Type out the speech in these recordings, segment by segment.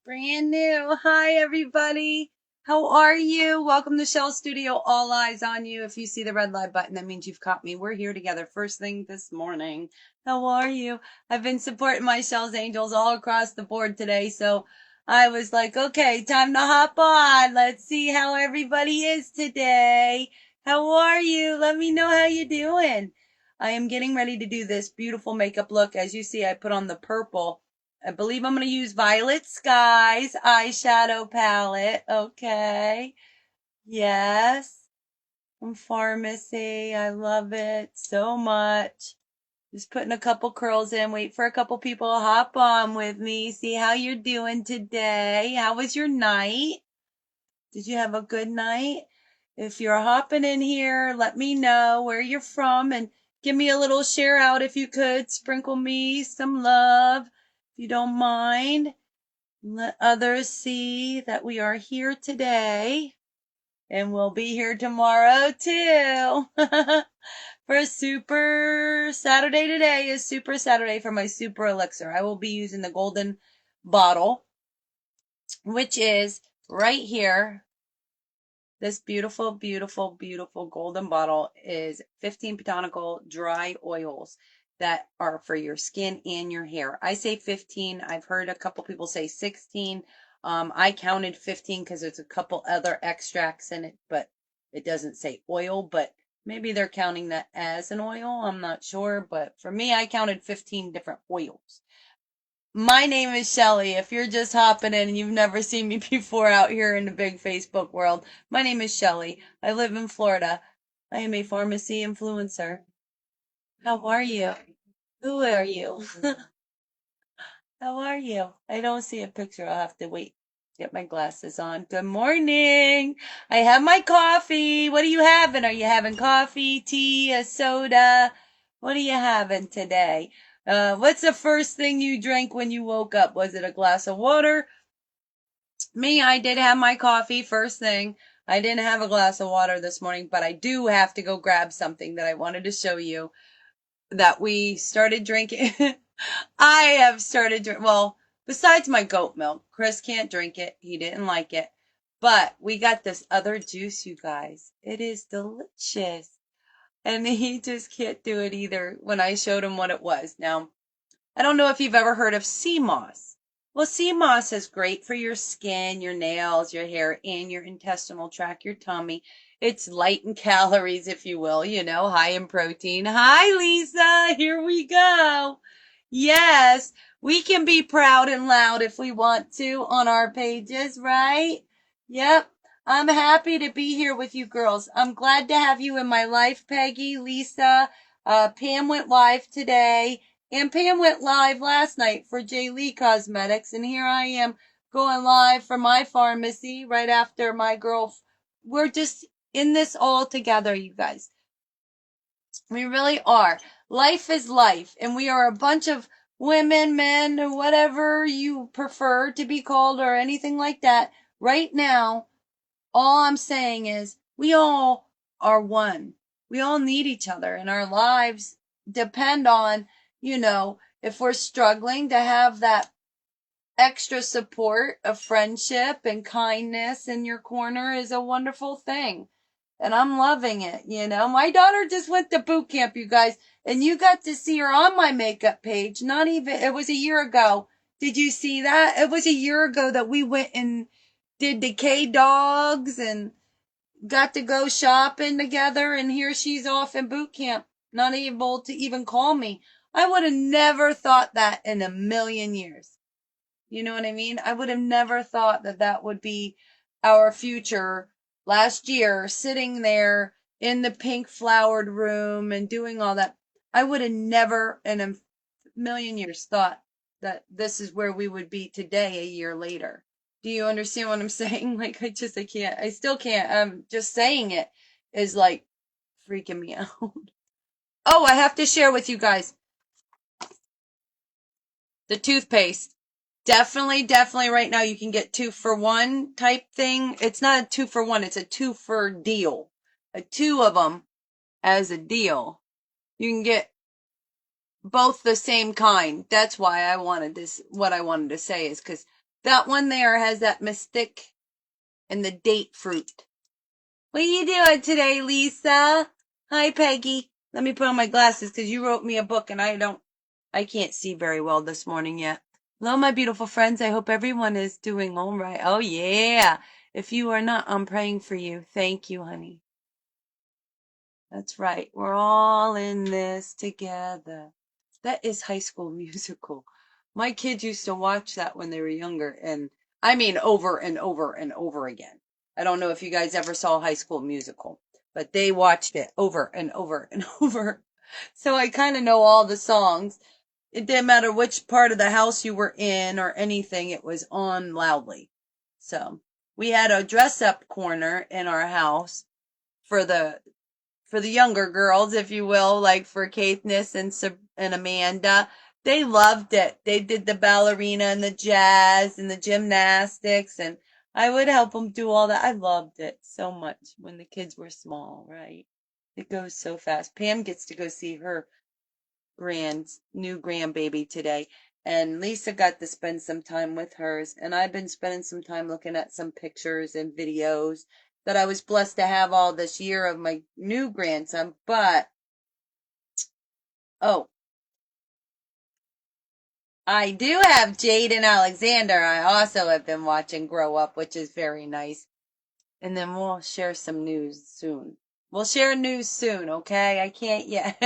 Brand new. Hi, everybody. How are you? Welcome to Shelzz Studio. All eyes on you. If you see the red live button, that means you've caught me. We're here together first thing this morning. How are you? I've been supporting my Shelzz Angels all across the board today, so I was like, okay, time to hop on. Let's see how everybody is today. How are you? Let me know how you're doing. I am getting ready to do this beautiful makeup look. As you see, I put on the purple. I believe I'm going to use Violet Skies eyeshadow palette. Okay. Yes. From Pharmacy. I love it so much. Just putting a couple curls in. Wait for a couple people to hop on with me. See how you're doing today. How was your night? Did you have a good night? If you're hopping in here, let me know where you're from and give me a little share out if you could. Sprinkle me some love if you don't mind. Let others see that we are here today and we'll be here tomorrow too. For Super Saturday today is Super Saturday for my Super Elixir. I will be using the golden bottle, which is right here. This beautiful, beautiful, beautiful golden bottle is 15 botanical dry oils that are for your skin and your hair. I say 15. I've heard a couple people say 16. I counted 15 because there's a couple other extracts in it, but it doesn't say oil, but maybe they're counting that as an oil. I'm not sure, but for me, I counted 15 different oils. My name is Shelly. If you're just hopping in and you've never seen me before out here in the big Facebook world, my name is Shelly. I live in Florida. I am a pharmacy influencer. How are you? Who are you? How are you? I don't see a picture. I'll have to wait. Get my glasses on. Good morning. I have my coffee. What are you having? Are you having coffee, tea, a soda? What are you having today? What's the first thing you drank when you woke up? Was it a glass of water? Me, I did have my coffee first thing. I didn't have a glass of water this morning, but I do have to go grab something that I wanted to show you that we started drinking. I have started drinking, well, besides my goat milk, Chris can't drink it. He didn't like it. But we got this other juice, you guys. It is delicious. And he just can't do it either when I showed him what it was. Now, I don't know if you've ever heard of sea moss. Well, sea moss is great for your skin, your nails, your hair, and your intestinal tract, your tummy. It's light in calories, if you will, high in protein. Hi, Lisa. Here we go. Yes, we can be proud and loud if we want to on our pages, right? Yep. I'm happy to be here with you girls. I'm glad to have you in my life, Peggy, Lisa. Pam went live today. And Pam went live last night for J. Lee Cosmetics, and here I am going live for my pharmacy right after my girl. We're just in this all together, you guys. We really are. Life is life, and we are a bunch of women, men, or whatever you prefer to be called or anything like that. Right now, all I'm saying is we all are one. We all need each other, and our lives depend on, if we're struggling to have that extra support of friendship and kindness in your corner is a wonderful thing. And I'm loving it, My daughter just went to boot camp, you guys, and you got to see her on my makeup page. Not even, it was a year ago. Did you see that? It was a year ago that we went and did decay dogs and got to go shopping together, and here she's off in boot camp, not able to even call me. I would have never thought that in a million years. You know what I mean? I would have never thought that that would be our future last year, sitting there in the pink flowered room and doing all that. I would have never in a million years thought that this is where we would be today, a year later. Do you understand what I'm saying? Like, I can't, I still can't. Just saying it is like freaking me out. Oh, I have to share with you guys the toothpaste. Definitely right now you can get 2 for 1 type thing. It's not a 2 for 1, it's a 2 for deal. A 2 of them as a deal. You can get both the same kind. That's why I wanted this, what I wanted to say is because That one there has that mystic and the date fruit. What are you doing today, Lisa? Hi, Peggy. Let me put on my glasses because you wrote me a book and I can't see very well this morning yet. Hello, my beautiful friends. I hope everyone is doing all right. Oh, yeah. If you are not, I'm praying for you. Thank you, honey. That's right. We're all in this together. That is High School Musical. My kids used to watch that when they were younger, and I mean over and over and over again. I don't know if you guys ever saw High School Musical, but they watched it over and over and over. So I kind of know all the songs. It didn't matter which part of the house you were in or anything, it was on loudly. So we had a dress up corner in our house for the younger girls, if you will, like for Katniss and Amanda. They loved it. They did the ballerina and the jazz and the gymnastics, and I would help them do all that. I loved it so much when the kids were small, right? It goes so fast. Pam gets to go see her new grandbaby today, and Lisa got to spend some time with hers, and I've been spending some time looking at some pictures and videos that I was blessed to have all this year of my new grandson. But oh, I do have Jade and Alexander. I also have been watching grow up, which is very nice. And then we'll share some news soon. We'll share news soon, okay? I can't yet.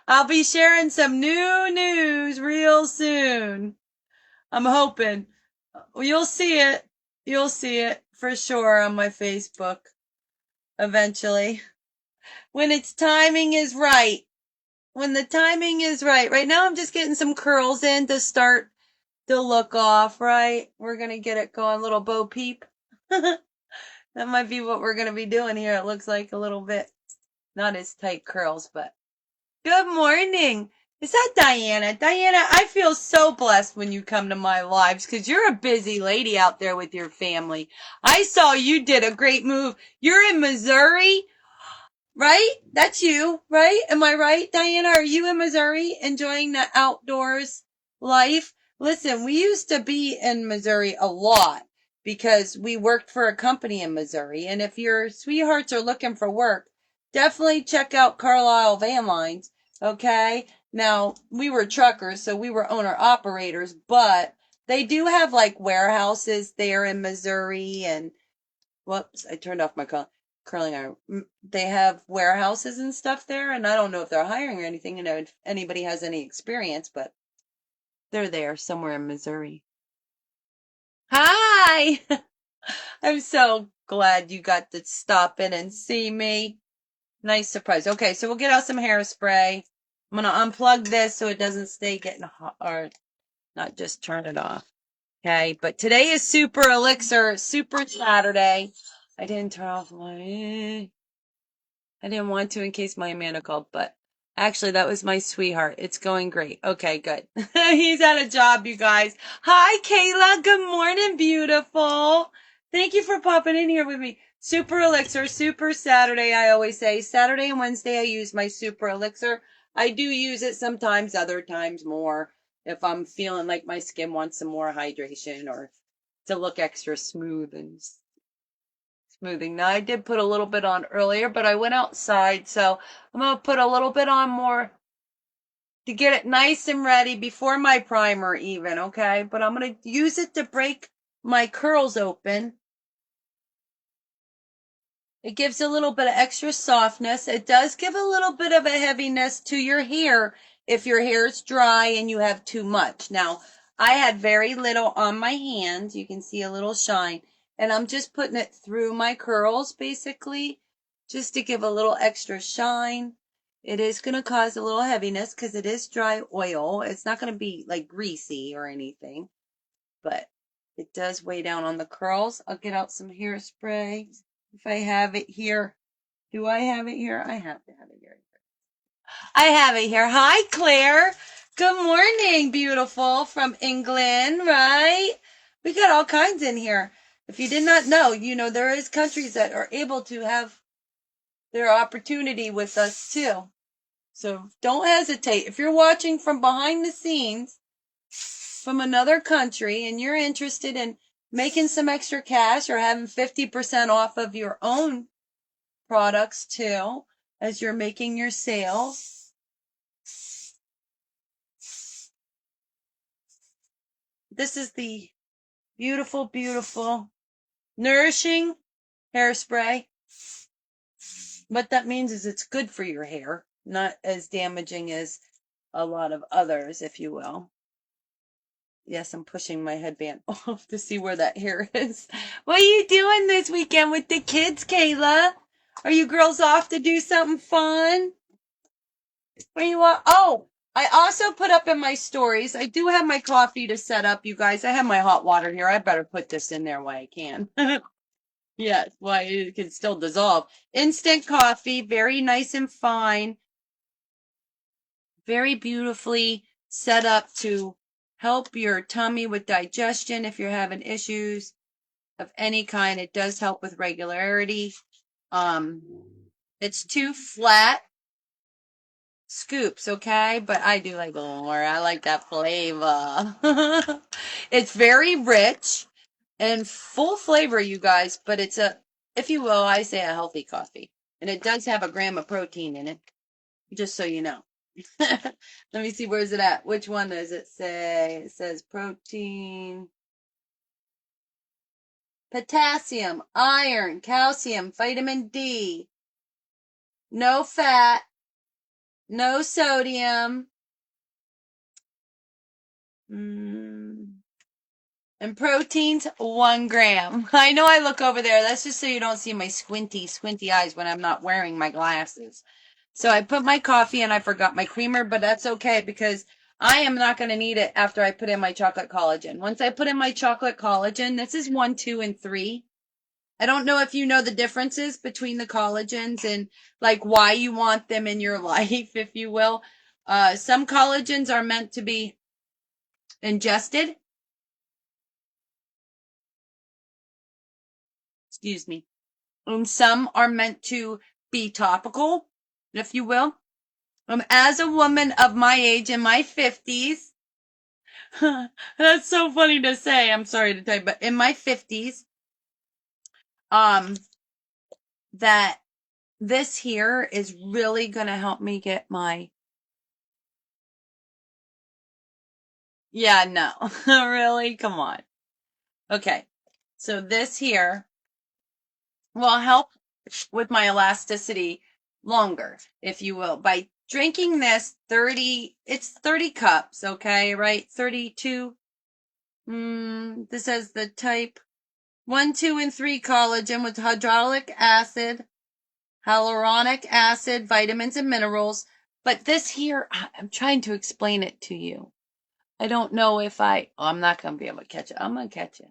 I'll be sharing some new news real soon. I'm hoping. You'll see it. You'll see it for sure on my Facebook eventually. When its timing is right. When the timing is right. Right now I'm just getting some curls in to start the look off, right? We're going to get it going, little Bo Peep. That might be what we're going to be doing here. It looks like a little bit, not as tight curls, but good morning. Is that Diana? Diana, I feel so blessed when you come to my lives because you're a busy lady out there with your family. I saw you did a great move. You're in Missouri, right? That's you, right? Am I right, Diana? Are you in Missouri enjoying the outdoors life? Listen, we used to be in Missouri a lot because we worked for a company in Missouri. And if your sweethearts are looking for work, definitely check out Carlisle Van Lines. Okay. Now, we were truckers, so we were owner operators, but they do have like warehouses there in Missouri. And whoops, I turned off my curling iron. They have warehouses and stuff there, and I don't know if they're hiring or anything, and if anybody has any experience, but they're there somewhere in Missouri. Hi! I'm so glad you got to stop in and see me. Nice surprise. Okay, so we'll get out some hairspray. I'm going to unplug this so it doesn't stay getting hot, or not just turn it off. Okay, but today is Super Elixir, Super Saturday. I didn't turn off my... I didn't want to in case my Amanda called, but actually that was my sweetheart. It's going great. Okay, good. He's at a job, you guys. Hi, Kayla. Good morning, beautiful. Thank you for popping in here with me. Super Elixir, Super Saturday, I always say. Saturday and Wednesday I use my Super Elixir. I do use it sometimes, other times more. If I'm feeling like my skin wants some more hydration or to look extra smooth and smoothing. Now I did put a little bit on earlier, but I went outside, so I'm going to put a little bit on more to get it nice and ready before my primer even, okay? But I'm going to use it to break my curls open. It gives a little bit of extra softness. It does give a little bit of a heaviness to your hair if your hair is dry and you have too much. Now, I had very little on my hands. You can see a little shine. And I'm just putting it through my curls, basically, just to give a little extra shine. It is going to cause a little heaviness because it is dry oil. It's not going to be like greasy or anything, but it does weigh down on the curls. I'll get out some hairspray if I have it here. Do I have it here? I have to have it here. I have it here. Hi, Claire. Good morning, beautiful, from England, right? We got all kinds in here. If you did not know, there is countries that are able to have their opportunity with us too. So don't hesitate. If you're watching from behind the scenes, from another country and you're interested in making some extra cash or having 50% off of your own products too, as you're making your sales. This is the beautiful, beautiful, nourishing hairspray. What that means is it's good for your hair, not as damaging as a lot of others, if you will. Yes, I'm pushing my headband off to see where that hair is. What are you doing this weekend with the kids, Kayla? Are you girls off to do something fun? Where you are? Oh, I also put up in my stories. I do have my coffee to set up, you guys. I have my hot water here. I better put this in there while I can. Yes, why it can still dissolve. Instant coffee, very nice and fine. Very beautifully set up to help your tummy with digestion if you're having issues of any kind. It does help with regularity. It's 2 flat scoops, okay? But I do like a little more. I like that flavor. It's very rich and full flavor, you guys, but it's a, if you will, I say a healthy coffee. And it does have a gram of protein in it, just so you know. Let me see, where's it at? Which one does it say? It says protein, potassium, iron, calcium, vitamin D, no fat, no sodium, and proteins 1 gram. I know I look over there. That's just so you don't see my squinty eyes when I'm not wearing my glasses. So I put my coffee and I forgot my creamer, but that's okay because I am not going to need it after I put in my chocolate collagen. Once I put in my chocolate collagen, this is 1, 2, and 3. I don't know if you know the differences between the collagens and like why you want them in your life, if you will. Some collagens are meant to be ingested. Excuse me. And some are meant to be topical, if you will. As a woman of my age in my 50s, that's so funny to say. I'm sorry to tell you, but in my 50s, that this here is really going to help me get my, yeah, no, really? Come on. Okay. So this here will help with my elasticity longer, if you will, by drinking this 30, it's 30 cups, okay, right? 32. This says the type 1, 2, and 3 collagen with hyaluronic acid, vitamins, and minerals. But this here, I'm trying to explain it to you. I don't know if I'm not going to be able to catch it. I'm going to catch it.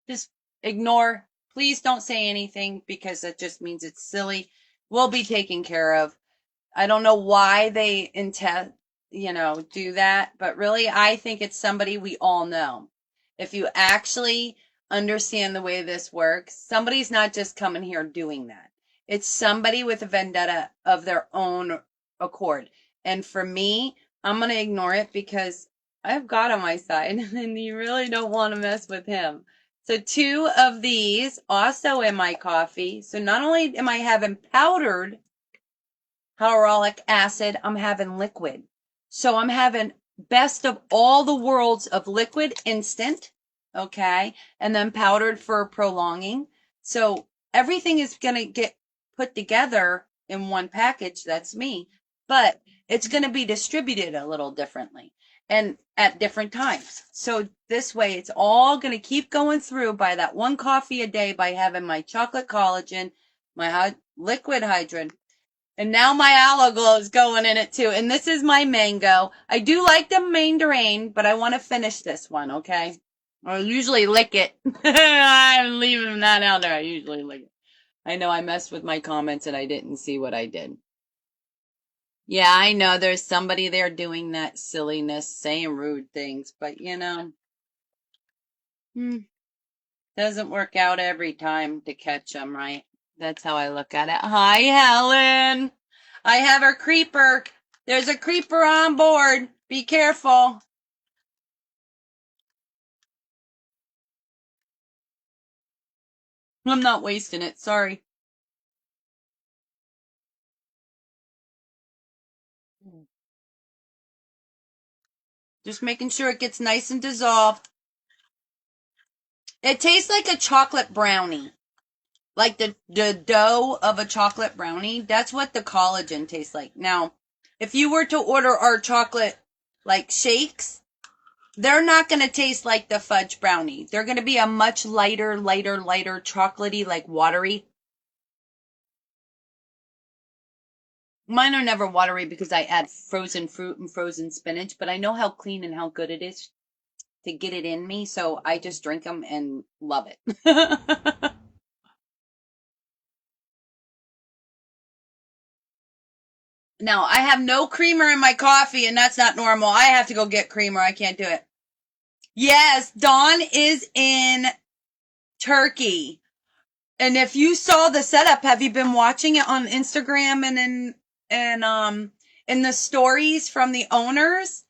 Just ignore. Please don't say anything because that just means it's silly. We'll be taken care of. I don't know why they intend, do that, but really I think it's somebody we all know. If you actually understand the way this works, somebody's not just coming here doing that. It's somebody with a vendetta of their own accord. And for me, I'm going to ignore it because I've God on my side and you really don't want to mess with him. So 2 of these also in my coffee. So not only am I having powdered hyaluronic acid, I'm having liquid. So I'm having best of all the worlds of liquid instant, okay, and then powdered for prolonging. So everything is going to get put together in one package. That's me. But it's going to be distributed a little differently and at different times. So this way, it's all going to keep going through by that 1 coffee a day by having my chocolate collagen, my liquid hydrin, and now my aloe glow is going in it too. And this is my mango. I do like the mandarin, but I want to finish this one, okay? I usually lick it. I'm leaving that out there. I usually lick it. I know I messed with my comments and I didn't see what I did. Yeah, I know there's somebody there doing that silliness, saying rude things, but doesn't work out every time to catch them, right? That's how I look at it. Hi, Helen. I have a creeper. There's a creeper on board. Be careful. I'm not wasting it. Sorry. Just making sure it gets nice and dissolved. It tastes like a chocolate brownie. Like the dough of a chocolate brownie. That's what the collagen tastes like. Now, if you were to order our chocolate like shakes, they're not going to taste like the fudge brownie. They're going to be a much lighter, chocolatey, like watery. Mine are never watery because I add frozen fruit and frozen spinach, but I know how clean and how good it is to get it in me, so I just drink them and love it. Now, I have no creamer in my coffee, and that's not normal. I have to go get creamer. I can't do it. Yes, Dawn is in Turkey. And if you saw the setup, have you been watching it on Instagram in the stories from the owners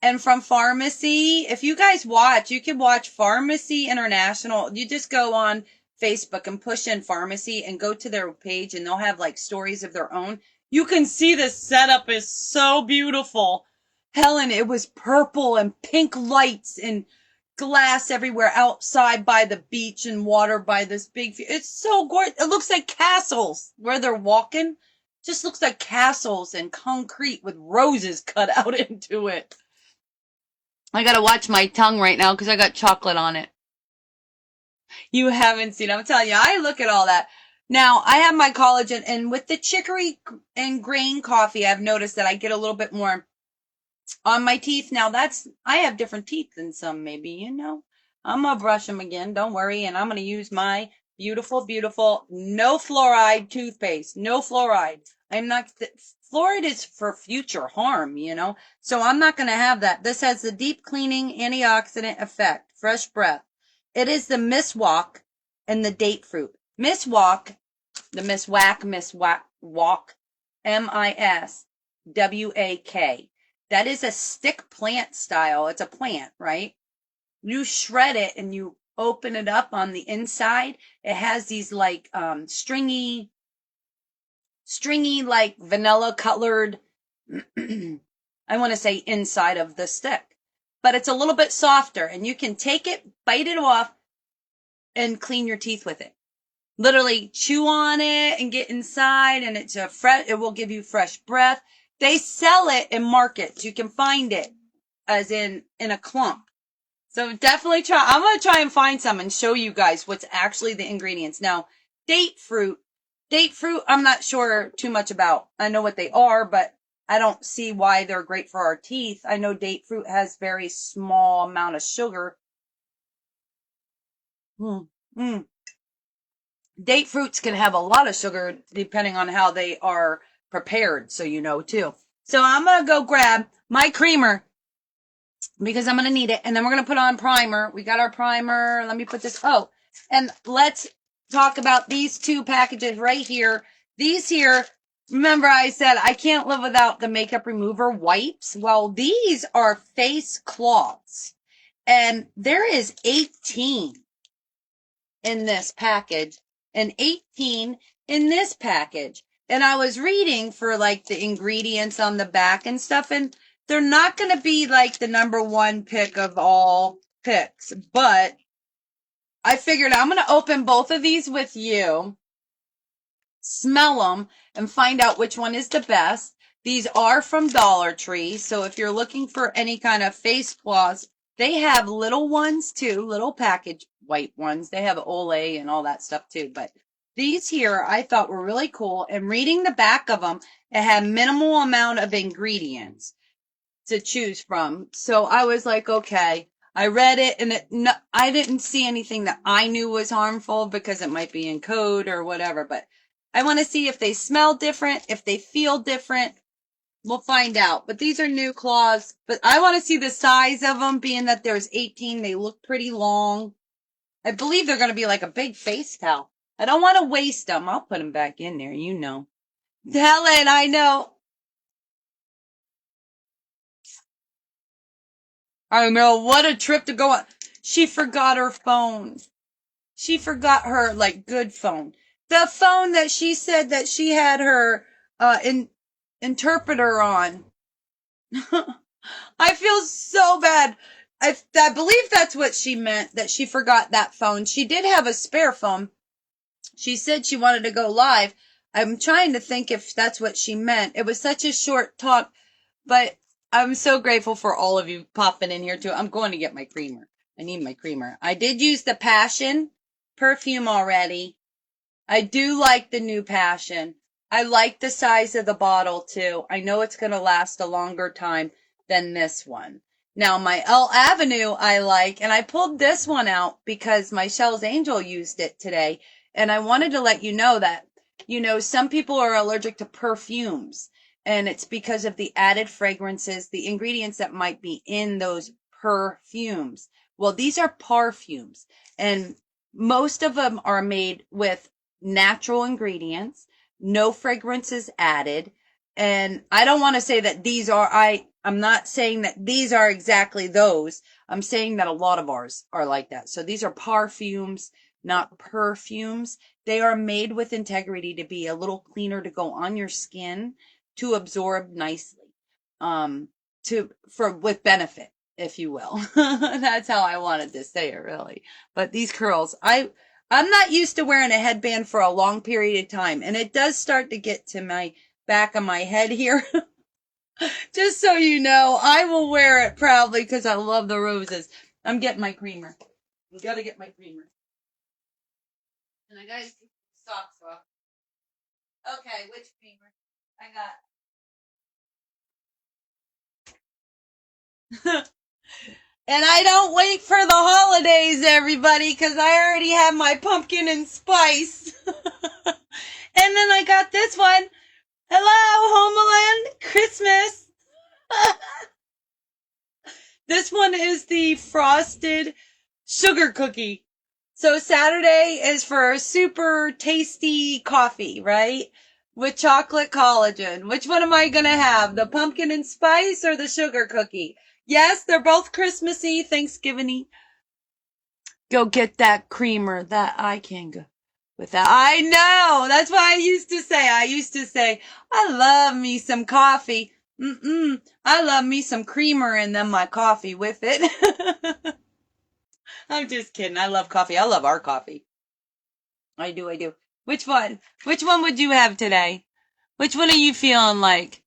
and from Pharmacy? If you guys watch, you can watch Pharmacy International. You just go on Facebook and push in Pharmacy and go to their page, and they'll have like stories of their own. You can see the setup is so beautiful. Helen, it was purple and pink lights and glass everywhere outside by the beach and water by this big. It's so gorgeous. It looks like castles where they're walking. Just looks like castles and concrete with roses cut out into it. I gotta watch my tongue right now because I got chocolate on it. You haven't seen. I'm telling you, I look at all that. Now, I have my collagen, and with the chicory and grain coffee, I've noticed that I get a little bit more on my teeth. Now, I have different teeth than some, maybe, you know. I'm gonna brush them again, don't worry, and I'm gonna use my beautiful, beautiful, no fluoride toothpaste. No fluoride. Fluoride is for future harm, you know. So I'm not gonna have that. This has the deep cleaning antioxidant effect, fresh breath. It is the miswak and the date fruit. Miswak, the miswak, MISWAK. That is a stick plant style. It's a plant, right? You shred it and you open it up on the inside. It has these like stringy, like vanilla colored, I want to say inside of the stick. But it's a little bit softer, and you can take it, bite it off, and clean your teeth with it. Literally chew on it and get inside, and it will give you fresh breath. They sell it in markets. You can find it as in a clump. So definitely try. I'm going to try and find some and show you guys what's actually the ingredients. Now, date fruit, I'm not sure too much about. I know what they are, but I don't see why they're great for our teeth. I know date fruit has very small amount of sugar. Date fruits can have a lot of sugar depending on how they are prepared, so you know too. So I'm going to go grab my creamer because I'm going to need it, and then we're going to put on primer. We got our primer. Let me put this. Oh, and let's talk about these two packages right here. These here, remember I said I can't live without the makeup remover wipes. Well, these are face cloths, and there is 18 in this package and 18 in this package. And I was reading for like the ingredients on the back and stuff, and they're not going to be like the number one pick of all picks, but I figured I'm going to open both of these with you, smell them, and find out which one is the best. These are from Dollar Tree, so if you're looking for any kind of face cloths, they have little ones too, little package white ones. They have Olay and all that stuff too, but these here I thought were really cool. And reading the back of them, it had minimal amount of ingredients to choose from. So I was like, okay. I read it, and I didn't see anything that I knew was harmful because it might be in code or whatever, but I want to see if they smell different, if they feel different. We'll find out. But these are new claws. But I want to see the size of them, being that there's 18. They look pretty long. I believe they're going to be like a big face towel. I don't want to waste them. I'll put them back in there, you know. Helen, I know. I know. What a trip to go on. She forgot her phone. she forgot her, like, good phone. The phone that she said that she had her, interpreter on. I feel so bad. I believe that's what she meant, that she forgot that phone. She did have a spare phone. She said she wanted to go live. I'm trying to think if that's what she meant. It was such a short talk, but I'm so grateful for all of you popping in here too. I'm going to get my creamer. I need my creamer. I did use the Passion perfume already. I do like the new Passion. I like the size of the bottle too. I know it's going to last a longer time than this one. Now my L Avenue I like, and I pulled this one out because my Shelzz Angel used it today. And I wanted to let you know that, some people are allergic to perfumes, and it's because of the added fragrances, the ingredients that might be in those perfumes. Well, these are parfums, and most of them are made with natural ingredients, no fragrances added. And I don't want to say that I'm not saying that these are exactly those. I'm saying that a lot of ours are like that. So these are parfums, not perfumes. They are made with integrity to be a little cleaner, to go on your skin, to absorb nicely, with benefit, if you will. That's how I wanted to say it, really. But these curls, I'm not used to wearing a headband for a long period of time, and it does start to get to my back of my head here. Just so you know, I will wear it proudly because I love the roses. I'm getting my creamer. I gotta get my creamer. And I gotta keep the socks off. Okay, which creamer? I got. And I don't wait for the holidays, everybody, because I already have my pumpkin and spice. And then I got this one. Hello, Homeland Christmas. This one is the frosted sugar cookie. So Saturday is for super tasty coffee, right? With chocolate collagen. Which one am I going to have? The pumpkin and spice or the sugar cookie? Yes, they're both Christmassy, Thanksgiving-y. Go get that creamer that I can go with that. I know. That's what I used to say. I love me some coffee. I love me some creamer and then my coffee with it. I'm just kidding. I love coffee. I love our coffee. I do. Which one? Which one would you have today? Which one are you feeling like?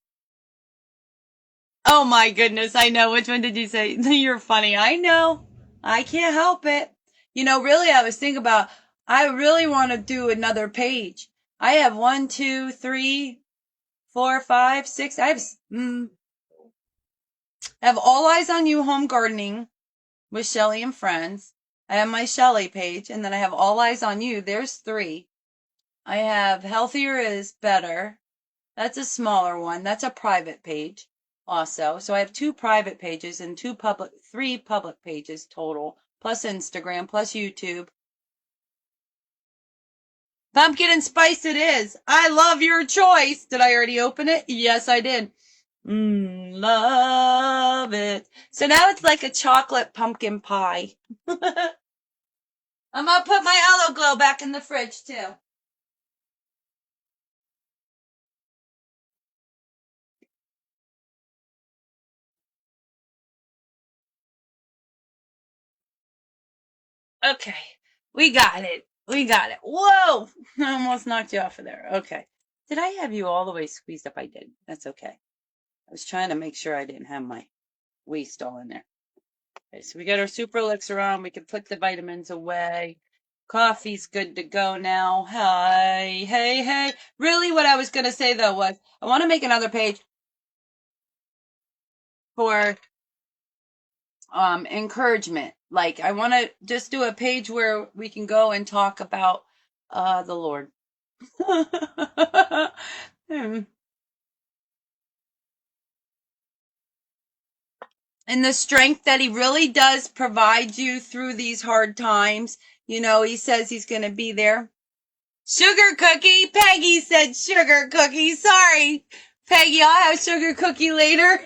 Oh my goodness, I know. Which one did you say? You're funny. I know. I can't help it. Really, I was thinking about, I really want to do another page. I have 1, 2, 3, 4, 5, 6. I have All Eyes on You Home Gardening with Shelly and Friends. I have my Shelly page, and then I have All Eyes on You. There's 3. I have Healthier is Better. That's a smaller one. That's a private page also. So I have 2 private pages and 3 public pages total, plus Instagram, plus YouTube. Pumpkin and spice it is. I love your choice. Did I already open it? Yes, I did. Love it. So now it's like a chocolate pumpkin pie. I'm gonna put my aloe glow back in the fridge too. Okay, we got it. Whoa! I almost knocked you off of there. Okay. Did I have you all the way squeezed up? I did. That's okay. I was trying to make sure I didn't have my waste all in there. Okay, so we got our super elixir on. We can put the vitamins away. Coffee's good to go now. Hey. Really, what I was going to say, though, was I want to make another page for encouragement. Like, I want to just do a page where we can go and talk about the Lord. And the strength that he really does provide you through these hard times. He says he's going to be there. Sugar cookie. Peggy said sugar cookie. Sorry, Peggy, I'll have sugar cookie later.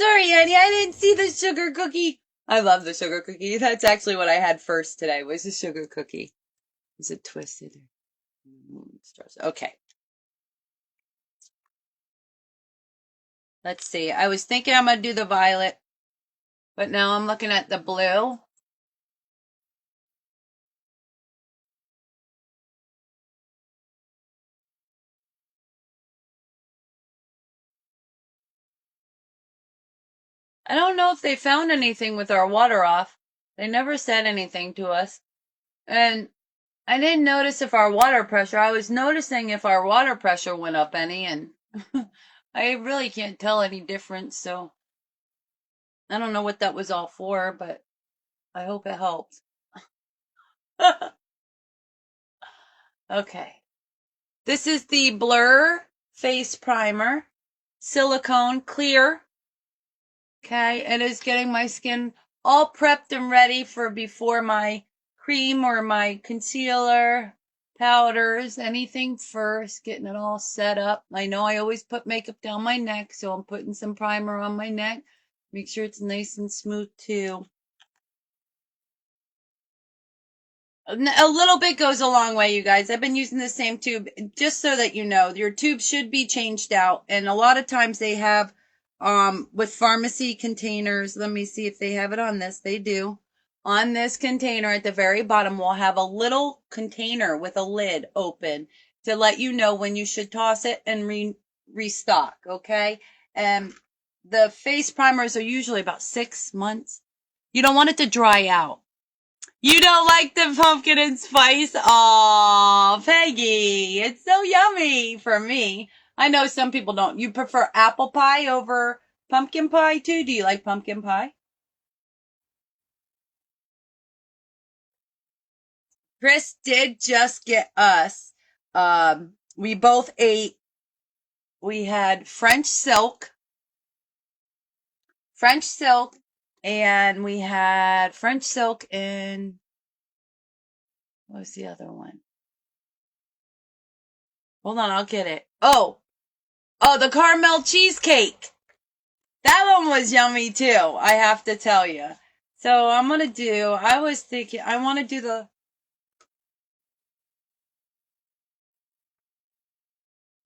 Sorry, honey, I didn't see the sugar cookie. I love the sugar cookie. That's actually what I had first today, was the sugar cookie. Is it twisted? Okay. Let's see. I was thinking I'm going to do the violet, but now I'm looking at the blue. I don't know if they found anything with our water off. They never said anything to us. And I didn't notice if our water pressure, I was noticing if our water pressure went up any, and I really can't tell any difference, so I don't know what that was all for, but I hope it helped. Okay. This is the Blur Face Primer, silicone clear. Okay, it is getting my skin all prepped and ready for before my cream or my concealer, powders, anything first, getting it all set up. I know I always put makeup down my neck, so I'm putting some primer on my neck. Make sure it's nice and smooth too. A little bit goes a long way, you guys. I've been using the same tube just so that you know. Your tube should be changed out, and a lot of times they have with pharmacy containers. Let me see if they have it on this. They do. On this container at the very bottom, we'll have a little container with a lid open to let you know when you should toss it and restock, okay? And the face primers are usually about 6 months. You don't want it to dry out. You don't like the pumpkin and spice? Aw, Peggy, it's so yummy for me. I know some people don't. You prefer apple pie over pumpkin pie too? Do you like pumpkin pie? Chris did just get us. We both ate. We had French silk, and we had French silk and what was the other one? Hold on, I'll get it. Oh, the caramel cheesecake. That one was yummy too, I have to tell you. So I was thinking, I want to do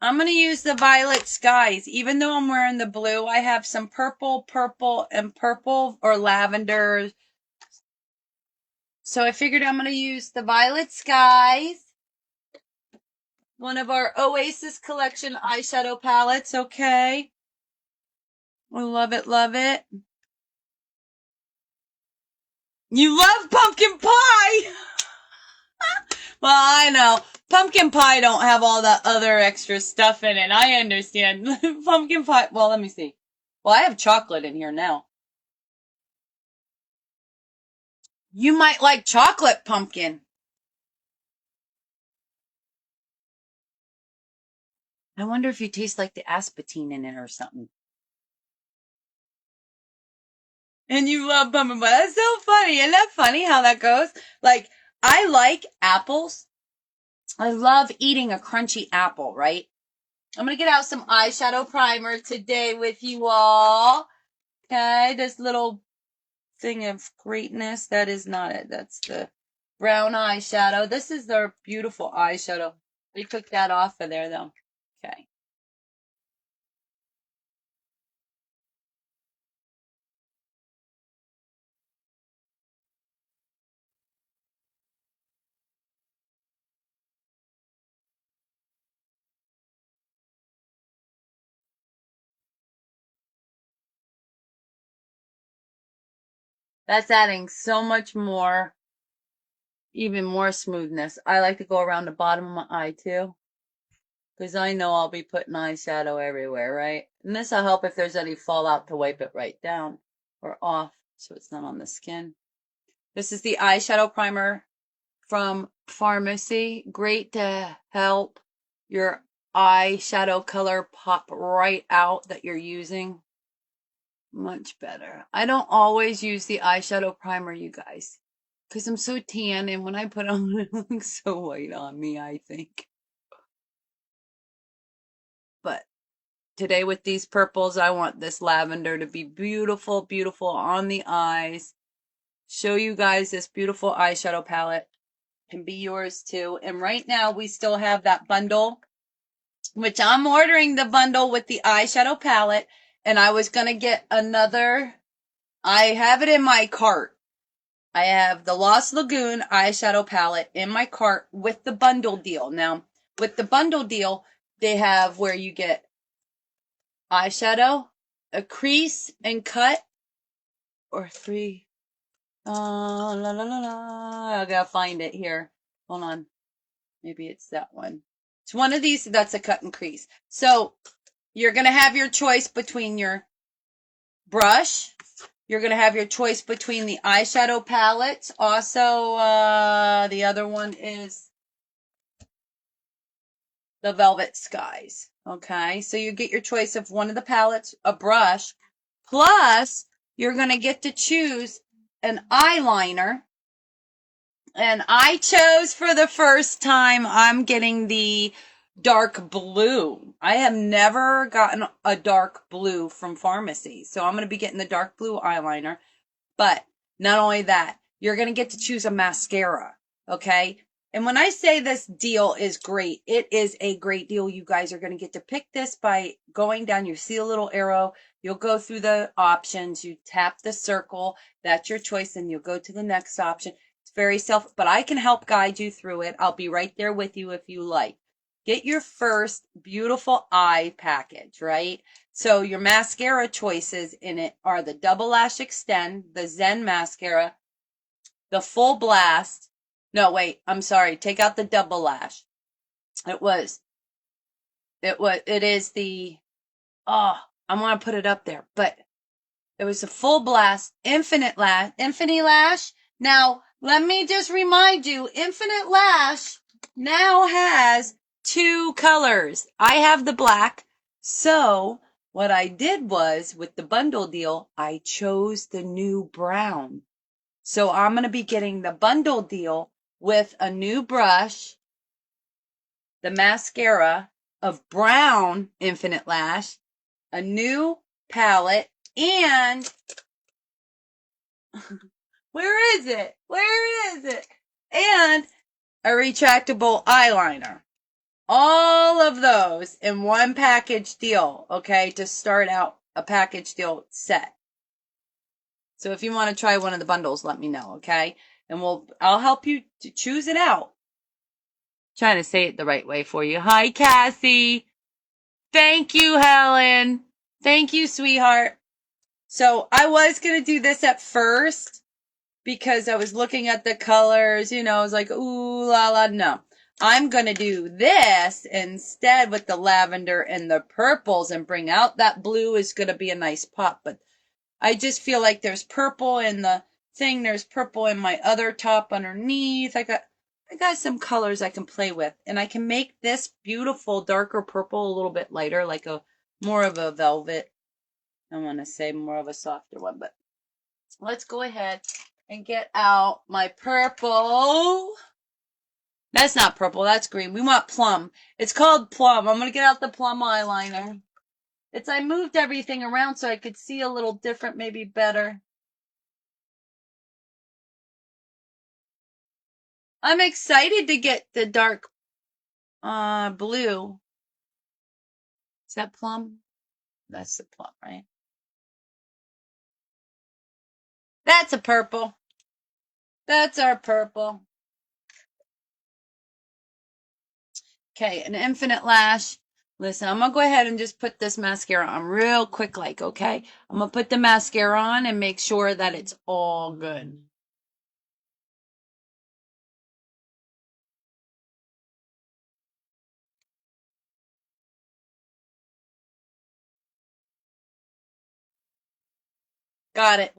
I'm going to use the Violet Skies. Even though I'm wearing the blue, I have some purple or lavender. So I figured I'm going to use the Violet Skies. One of our Oasis collection eyeshadow palettes, okay? I love it, love it. You love pumpkin pie! Well, I know. Pumpkin pie don't have all that other extra stuff in it. I understand. Pumpkin pie. Well, let me see. Well, I have chocolate in here now. You might like chocolate pumpkin. I wonder if you taste like the aspartame in it or something. And you love pumpkin pie. That's so funny. Isn't that funny how that goes? Like, I like apples. I love eating a crunchy apple, right? I'm going to get out some eyeshadow primer today with you all. Okay, this little thing of greatness. That is not it. That's the brown eyeshadow. This is their beautiful eyeshadow. We took that off of there, though. Okay. That's adding so much more, even more smoothness. I like to go around the bottom of my eye too, because I know I'll be putting eyeshadow everywhere, right? And this will help if there's any fallout to wipe it right down or off so it's not on the skin. This is the eyeshadow primer from Pharmacy. Great to help your eyeshadow color pop right out that you're using. Much better. I don't always use the eyeshadow primer, you guys, because I'm so tan, and when I put on, it looks so white on me, I think. But today with these purples, I want this lavender to be beautiful, beautiful on the eyes. Show you guys this beautiful eyeshadow palette. Can be yours too. And right now we still have that bundle, which I'm ordering the bundle with the eyeshadow palette. And I was going to get another. I have it in my cart. I have the Lost Lagoon eyeshadow palette in my cart with the bundle deal. Now, with the bundle deal, they have where you get eyeshadow, a crease and cut, or three. La la la la. I gotta find it here. Hold on. Maybe it's that one. It's one of these that's a cut and crease. So you're gonna have your choice between your brush. You're gonna have your choice between the eyeshadow palettes. Also, the other one is the Velvet Skies. Okay, so you get your choice of one of the palettes, a brush, plus you're going to get to choose an eyeliner. And I chose for the first time, I'm getting the dark blue. I have never gotten a dark blue from Pharmacy. So I'm going to be getting the dark blue eyeliner. But not only that, you're going to get to choose a mascara. Okay. And when I say this deal is great, it is a great deal. You guys are going to get to pick this by going down. You see a little arrow. You'll go through the options. You tap the circle. That's your choice. And you'll go to the next option. It's very but I can help guide you through it. I'll be right there with you if you like. Get your first beautiful eye package, right? So your mascara choices in it are the Double Lash Extend, the Zen Mascara, the Full Blast. No, wait, I'm sorry. Take out the Double Lash. It is the, I want to put it up there, but it was the Full Blast Infinite Lash. Now, let me just remind you, Infinite Lash now has 2 colors. I have the black. So what I did was with the bundle deal, I chose the new brown. So I'm going to be getting the bundle deal with a new brush, the mascara of brown Infinite Lash, a new palette, and where is it? And a retractable eyeliner. All of those in one package deal, okay, to start out a package deal set. So if you want to try one of the bundles, let me know, okay? And I'll help you to choose it out. Trying to say it the right way for you. Hi, Cassie. Thank you, Helen. Thank you, sweetheart. So I was going to do this at first because I was looking at the colors, I was like, ooh, la, la, no. I'm going to do this instead with the lavender and the purples and bring out that blue is going to be a nice pop. But I just feel like there's purple in the thing. There's purple in my other top underneath. I got some colors I can play with. And I can make this beautiful darker purple a little bit lighter, like more of a velvet. I want to say more of a softer one. But let's go ahead and get out my purple. That's not purple. That's green. We want plum. It's called plum. I'm going to get out the plum eyeliner. I moved everything around so I could see a little different, maybe better. I'm excited to get the dark blue. Is that plum? That's the plum, right? That's a purple. That's our purple. Okay, an Infinite Lash. Listen, I'm going to go ahead and just put this mascara on real quick, okay? I'm going to put the mascara on and make sure that it's all good. Got it.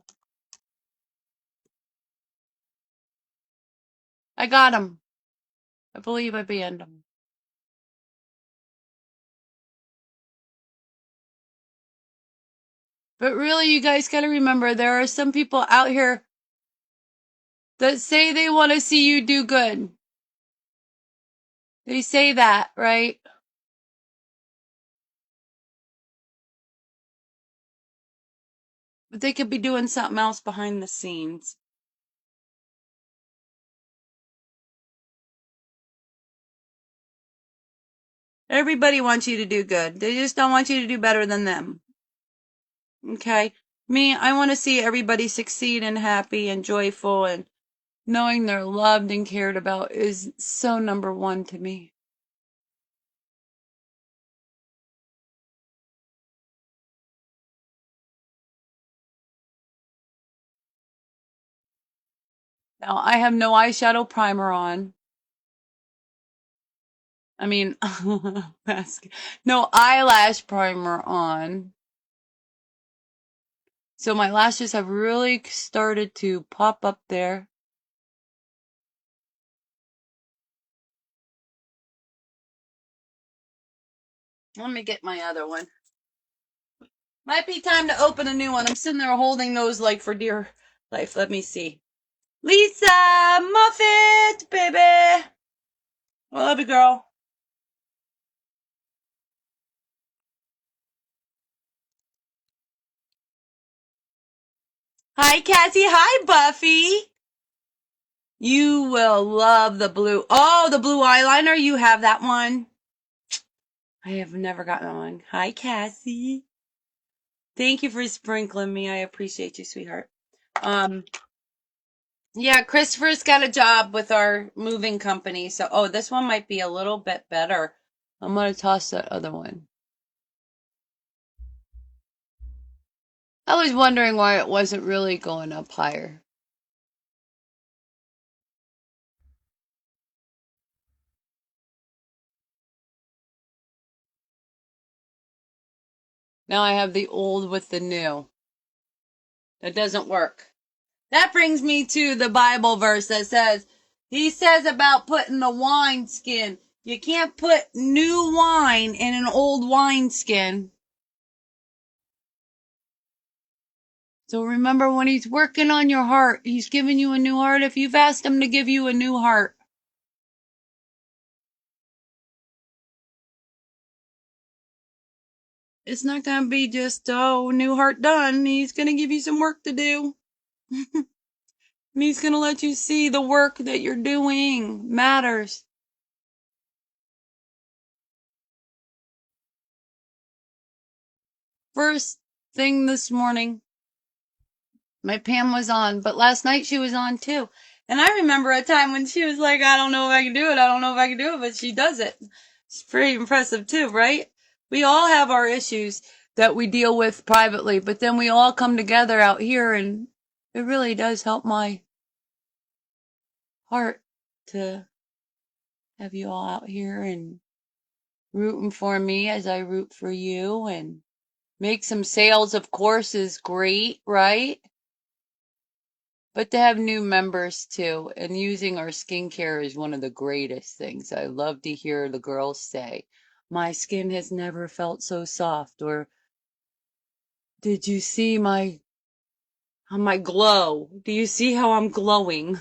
I got them. I believe I banned them. But really, you guys got to remember, there are some people out here that say they want to see you do good. They say that, right? But they could be doing something else behind the scenes. Everybody wants you to do good. They just don't want you to do better than them. Okay? Me, I want to see everybody succeed and happy and joyful, and knowing they're loved and cared about is so number one to me. Now, I have no eyeshadow primer on. I mean, no eyelash primer on. So my lashes have really started to pop up there. Let me get my other one. Might be time to open a new one. I'm sitting there holding those like for dear life. Let me see. Lisa Muffet, baby. I love you, girl. Hi, Cassie. Hi, Buffy. You will love the blue. Oh, the blue eyeliner. You have that one. I have never gotten that one. Hi, Cassie. Thank you for sprinkling me. I appreciate you, sweetheart. Yeah, Christopher's got a job with our moving company. So, oh, this one might be a little bit better. I'm going to toss that other one. I was wondering why it wasn't really going up higher. Now I have the old with the new. That doesn't work. That brings me to the Bible verse that says, he says about putting the wine skin. You can't put new wine in an old wine skin. So remember, when he's working on your heart, he's giving you a new heart if you've asked him to give you a new heart. It's not going to be just, oh, new heart done. He's going to give you some work to do. And he's going to let you see the work that you're doing matters. First thing this morning, my Pam was on, but last night she was on too. And I remember a time when she was like, I don't know if I can do it. I don't know if I can do it, but she does it. It's pretty impressive too, right? We all have our issues that we deal with privately, but then we all come together out here, and it really does help my heart to have you all out here and rooting for me as I root for you, and make some sales, of course, is great, right? But to have new members too, and using our skincare is one of the greatest things. I love to hear the girls say, my skin has never felt so soft, or did you see my glow? Do you see how I'm glowing?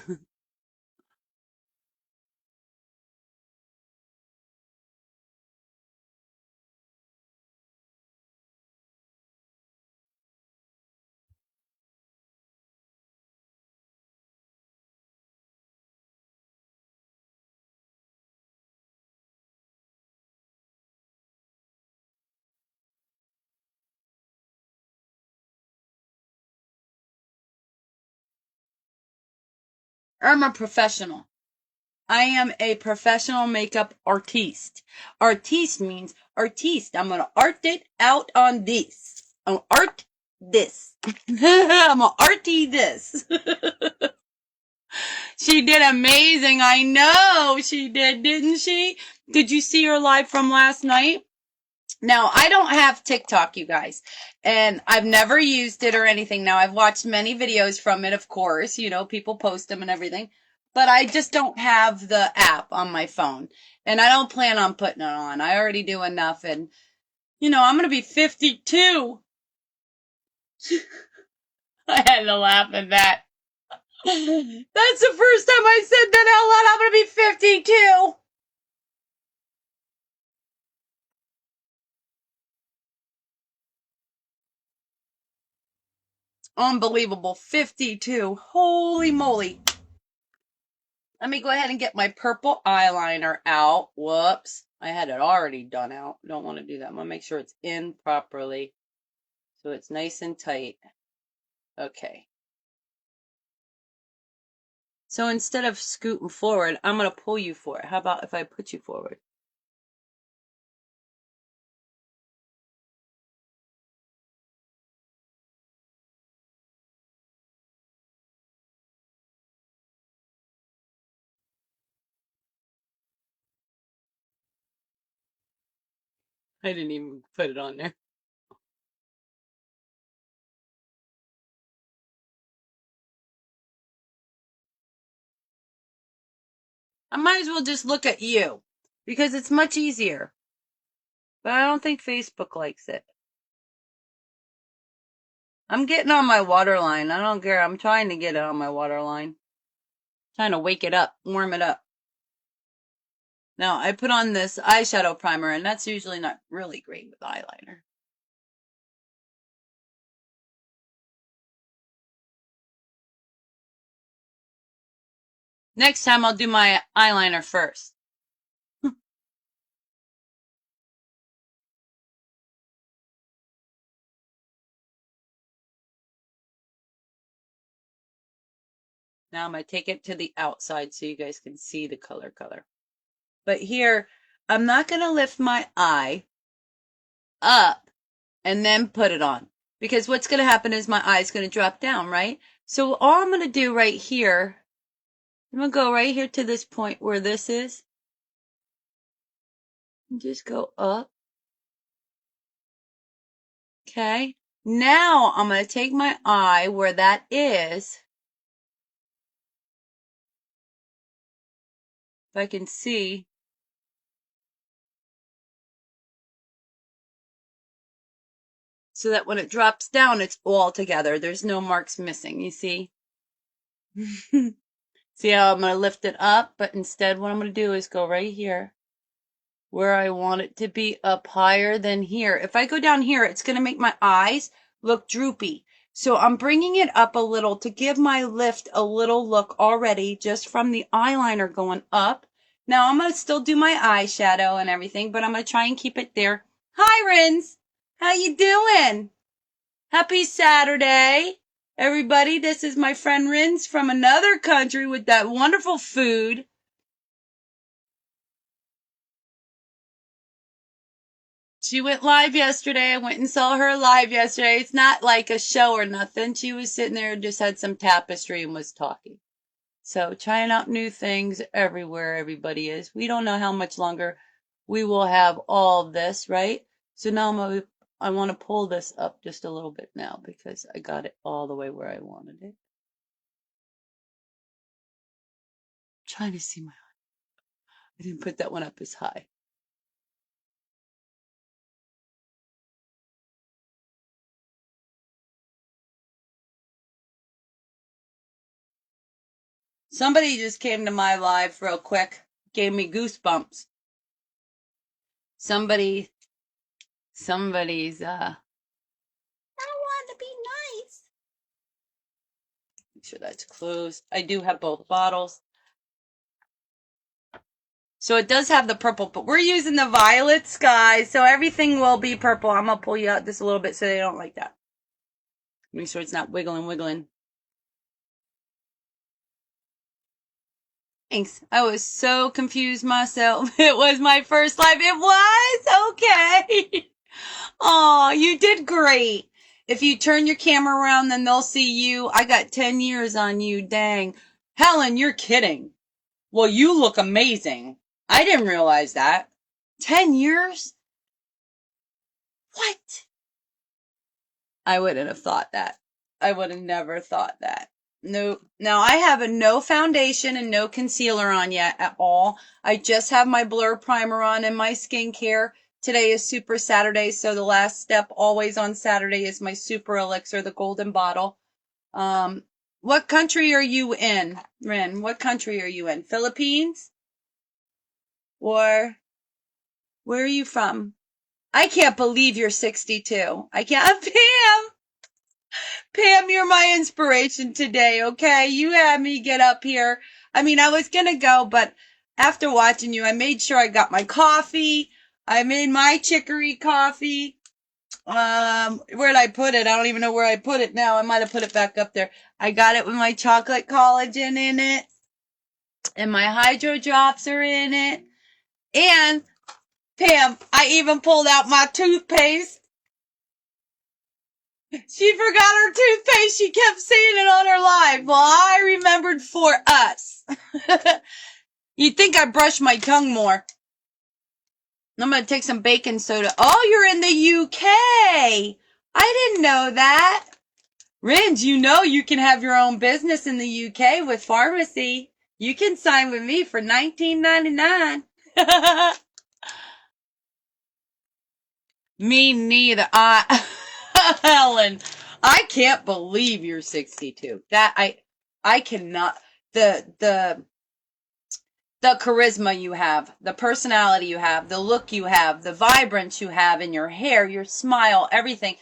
I'm a professional. I am a professional makeup artiste. Artiste means artiste. I'm gonna art it out on this. I'm gonna art this. I'm gonna arty this. She did amazing. I know she did, didn't she? Did you see her live from last night? Now, I don't have TikTok, you guys, and I've never used it or anything. Now, I've watched many videos from it, of course. You know, people post them and everything. But I just don't have the app on my phone. And I don't plan on putting it on. I already do enough. And, you know, I'm going to be 52. I had to laugh at that. That's the first time I said that out loud. I'm going to be 52. Unbelievable. 52. Holy moly. Let me go ahead and get my purple eyeliner out. Whoops. I had it already done out. Don't want to do that. I'm going to make sure it's in properly so it's nice and tight. Okay. So instead of scooting forward, I'm going to pull you forward. How about if I put you forward? I didn't even put it on there. I might as well just look at you because it's much easier. But I don't think Facebook likes it. I'm getting on my waterline. I don't care. I'm trying to get it on my waterline. Trying to wake it up, warm it up. Now, I put on this eyeshadow primer, and that's usually not really great with eyeliner. Next time, I'll do my eyeliner first. Now I'm going to take it to the outside so you guys can see the color. But here, I'm not going to lift my eye up and then put it on. Because what's going to happen is my eye is going to drop down, right? So all I'm going to do right here, I'm going to go right here to this point where this is. And just go up. Okay. Now I'm going to take my eye where that is. If I can see. So that when it drops down, it's all together. There's no marks missing, you see? See how I'm going to lift it up? But instead, what I'm going to do is go right here where I want it to be up higher than here. If I go down here, it's going to make my eyes look droopy. So I'm bringing it up a little to give my lift a little look already just from the eyeliner going up. Now I'm going to still do my eyeshadow and everything, but I'm going to try and keep it there. Hi, Rins. How you doing? Happy Saturday, everybody. This is my friend Rins from another country with that wonderful food. She went live yesterday. I went and saw her live yesterday. It's not like a show or nothing. She was sitting there and just had some tapestry and was talking. So trying out new things everywhere everybody is. We don't know how much longer we will have all of this, right? So now I want to pull this up just a little bit now because I got it all the way where I wanted it. I'm trying to see my eye. I didn't put that one up as high. Somebody just came to my live real quick, gave me goosebumps. Somebody's I want to be nice. Make sure that's closed. I do have both bottles. So it does have the purple, but we're using the violet sky, so everything will be purple. I'm going to pull you out just a little bit so they don't like that. Make sure it's not wiggling. Thanks. I was so confused myself. It was my first live. It was? Okay. Oh, you did great. If you turn your camera around, then they'll see you. I got 10 years on you. Dang. Helen, you're kidding. Well, you look amazing. I didn't realize that. 10 years? What? I wouldn't have thought that. I would have never thought that. No. Now I have no foundation and no concealer on yet at all. I just have my blur primer on and my skincare. Today is Super Saturday, so the last step always on Saturday is my Super Elixir, the golden bottle. What country are you in, Ren? What country are you in? Philippines? Or where are you from? I can't believe you're 62. I can't. Pam! Pam, you're my inspiration today, okay? You had me get up here. I mean, I was gonna go, but after watching you, I made sure I got my coffee. I made my chicory coffee. Where'd I put it? I don't even know where I put it now. I might have put it back up there. I got it with my chocolate collagen in it. And my hydro drops are in it. And, Pam, I even pulled out my toothpaste. She forgot her toothpaste. She kept saying it on her live. Well, I remembered for us. You'd think I brushed my tongue more. I'm going to take some baking soda. Oh, you're in the UK. I didn't know that. Ringe, you know you can have your own business in the UK with pharmacy. You can sign with me for $19.99. Me neither. Helen, I can't believe you're 62. I cannot. The charisma you have, the personality you have, the look you have, the vibrance you have in your hair, your smile, everything.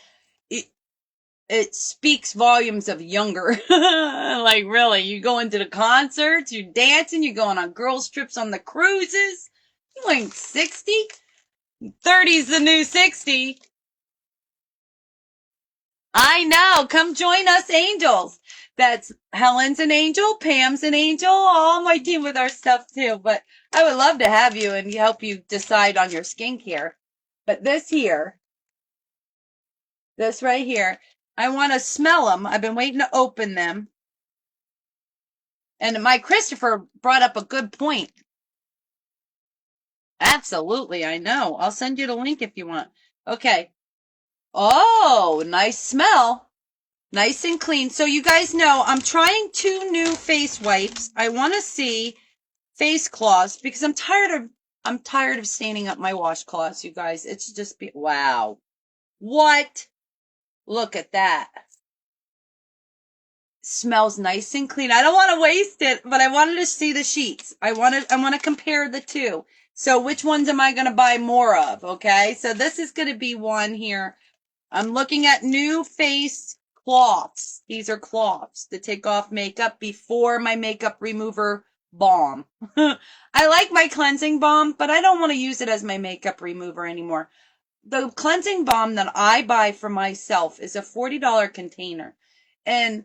It speaks volumes of younger. Like, really, you go into the concerts, you're dancing, you're going on girls' trips on the cruises. You ain't 60. 30's the new 60. I know. Come join us, angels. That's Helen's an angel, Pam's an angel, all on my team with our stuff too. But I would love to have you and help you decide on your skincare. But this right here, I want to smell them. I've been waiting to open them. And my Christopher brought up a good point. Absolutely, I know. I'll send you the link if you want. Okay. Oh, nice smell. Nice and clean. So you guys know I'm trying 2 new face wipes. I want to see face cloths because I'm tired of staining up my washcloths, you guys. It's just wow. What? Look at that. Smells nice and clean. I don't want to waste it, but I wanted to see the sheets. I want to compare the two. So which ones am I going to buy more of? Okay. So this is going to be one here. I'm looking at new face cloths. These are cloths to take off makeup before my makeup remover balm. I like my cleansing balm, but I don't want to use it as my makeup remover anymore. The cleansing balm that I buy for myself is a $40 container. And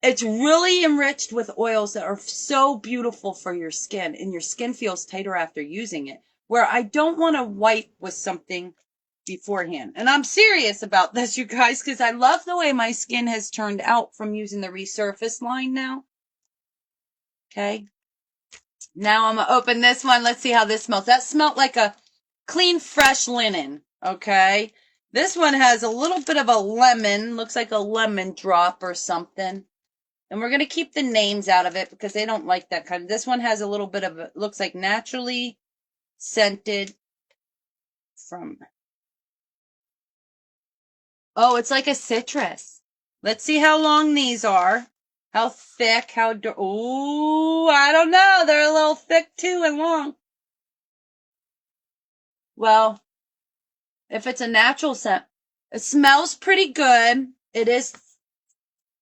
it's really enriched with oils that are so beautiful for your skin, and your skin feels tighter after using it, where I don't want to wipe with something beforehand. And I'm serious about this, you guys, because I love the way my skin has turned out from using the Resurface line now. Okay. Now I'm going to open this one. Let's see how this smells. That smelled like a clean, fresh linen. Okay. This one has a little bit of a lemon. Looks like a lemon drop or something. And we're going to keep the names out of it because they don't like that kind of. This one has a little bit of, looks like naturally scented from. Oh, it's like a citrus. Let's see how long these are. How thick, ooh, I don't know. They're a little thick too and long. Well, if it's a natural scent, it smells pretty good. It is,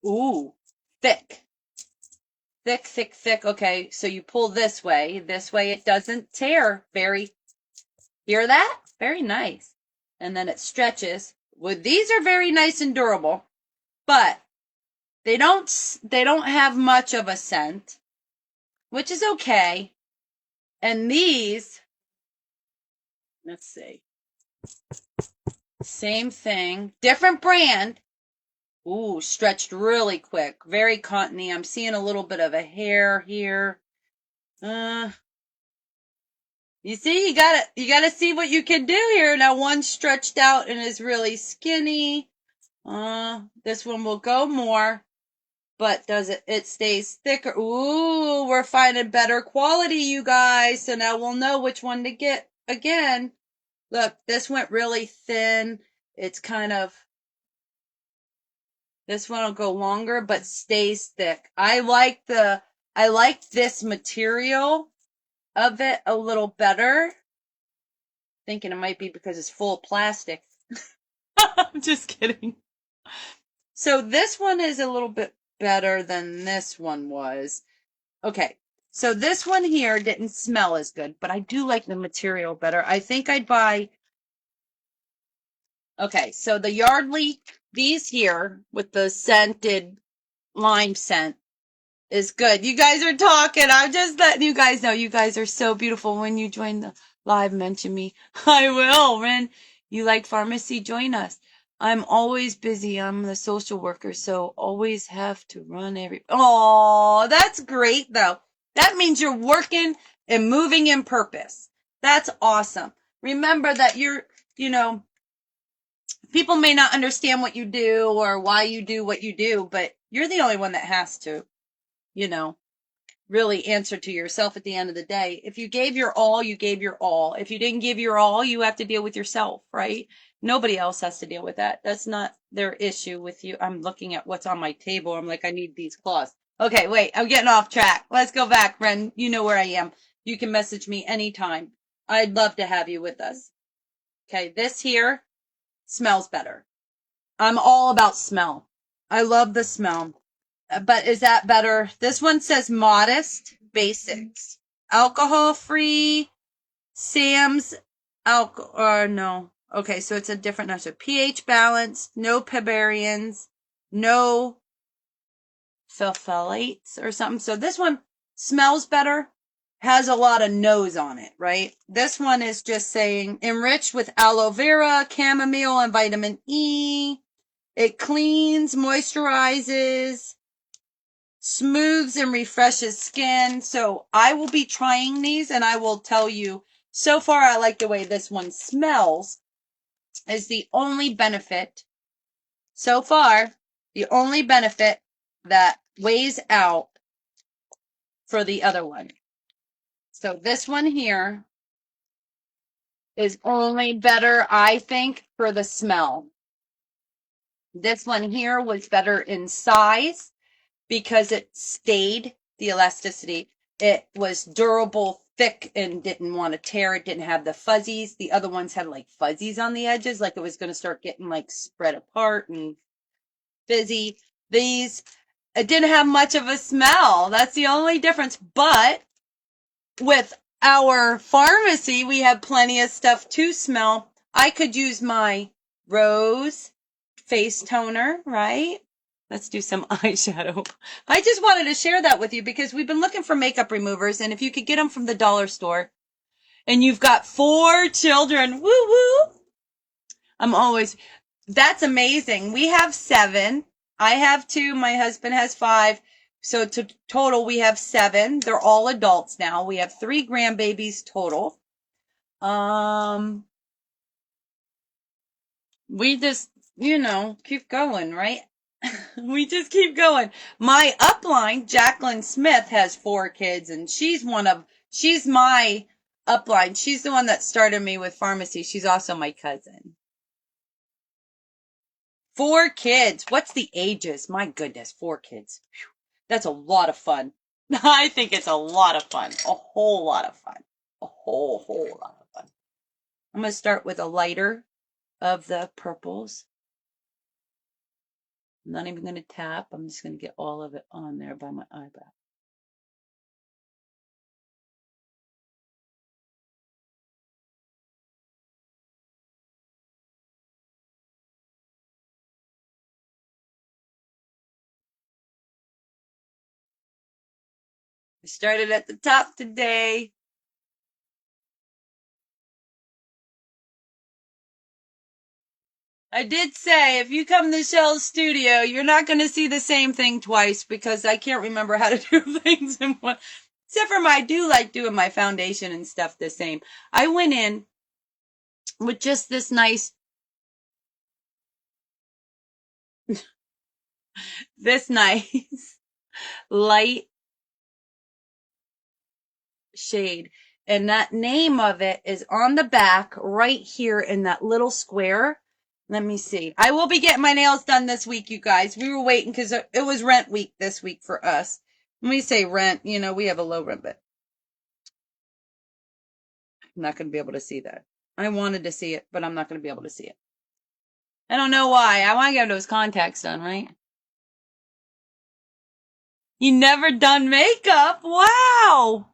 ooh, thick. Thick, thick, thick. Okay, so you pull this way. This way it doesn't tear. Hear that? Very nice. And then it stretches. Well, these are very nice and durable, but they don't have much of a scent, which is okay. And these, let's see. Same thing, different brand. Ooh, stretched really quick. Very cottony. I'm seeing a little bit of a hair here. You see, you gotta see what you can do here. Now one's stretched out and is really skinny. This one will go more, but it stays thicker. Ooh, we're finding better quality, you guys. So now we'll know which one to get again. Look, this went really thin. It's kind of, this one will go longer, but stays thick. I like this material of it a little better. Thinking it might be because it's full of plastic. I'm just kidding. So this one is a little bit better than this one was. Okay. So this one here didn't smell as good, but I do like the material better. I think I'd buy. Okay. So the Yardley, these here with the scented lime scent is good. You guys are talking. I'm just letting you guys know. You guys are so beautiful. When you join the live, mention me. I will. Ren, you like pharmacy? Join us. I'm always busy. I'm the social worker, so always have to run every. Oh, that's great though. That means you're working and moving in purpose. That's awesome. Remember that you know, people may not understand what you do or why you do what you do, but you're the only one that has to, you know, really answer to yourself at the end of the day. If you gave your all, you gave your all. If you didn't give your all, you have to deal with yourself, right? Nobody else has to deal with that. That's not their issue with you. I'm looking at what's on my table. I'm like, I need these cloths. Okay, wait, I'm getting off track. Let's go back, Ren. You know where I am. You can message me anytime. I'd love to have you with us. Okay, this here smells better. I'm all about smell. I love the smell. But is that better? This one says modest basics. Alcohol free, Sam's alcohol, or no. Okay, so it's a different number. So pH balanced, no pebarians, no phthalates or something. So this one smells better, has a lot of nose on it, right? This one is just saying enriched with aloe vera, chamomile, and vitamin E. It cleans, moisturizes, smooths and refreshes skin. So I will be trying these and I will tell you, so far I like the way this one smells. Is the only benefit so far, the only benefit that weighs out for the other one. So this one here is only better, I think, for the smell. This one here was better in size because it stayed the elasticity. It was durable, thick, and didn't want to tear. It didn't have the fuzzies. The other ones had like fuzzies on the edges, like it was going to start getting like spread apart and fizzy. These, it didn't have much of a smell. That's the only difference. But with our pharmacy, we have plenty of stuff to smell. I could use my rose face toner, right? Let's do some eyeshadow. I just wanted to share that with you because we've been looking for makeup removers, and if you could get them from the dollar store, and you've got 4 children, woo woo. That's amazing. We have 7. I have 2. My husband has 5. So total, we have 7. They're all adults now. We have 3 grandbabies total. We just, keep going, right? We just keep going. My upline, Jacqueline Smith, has 4 kids, and she's my upline. She's the one that started me with pharmacy. She's also my cousin. 4 kids. What's the ages? My goodness, 4 kids. Whew. That's a lot of fun. I think it's a lot of fun. A whole lot of fun. A whole lot of fun. I'm going to start with a lighter of the purples. I'm not even going to tap. I'm just going to get all of it on there by my eyebrow. I started at the top today. I did say if you come to Shelzz studio, you're not going to see the same thing twice because I can't remember how to do things in one. Except for I do like doing my foundation and stuff the same. I went in with just this nice light shade. And that name of it is on the back right here in that little square. Let me see. I will be getting my nails done this week, you guys. We were waiting because it was rent week this week for us. When we say rent, we have a low rent, but I'm not going to be able to see that. I wanted to see it, but I'm not going to be able to see it. I don't know why. I want to get those contacts done, right? You never done makeup? Wow.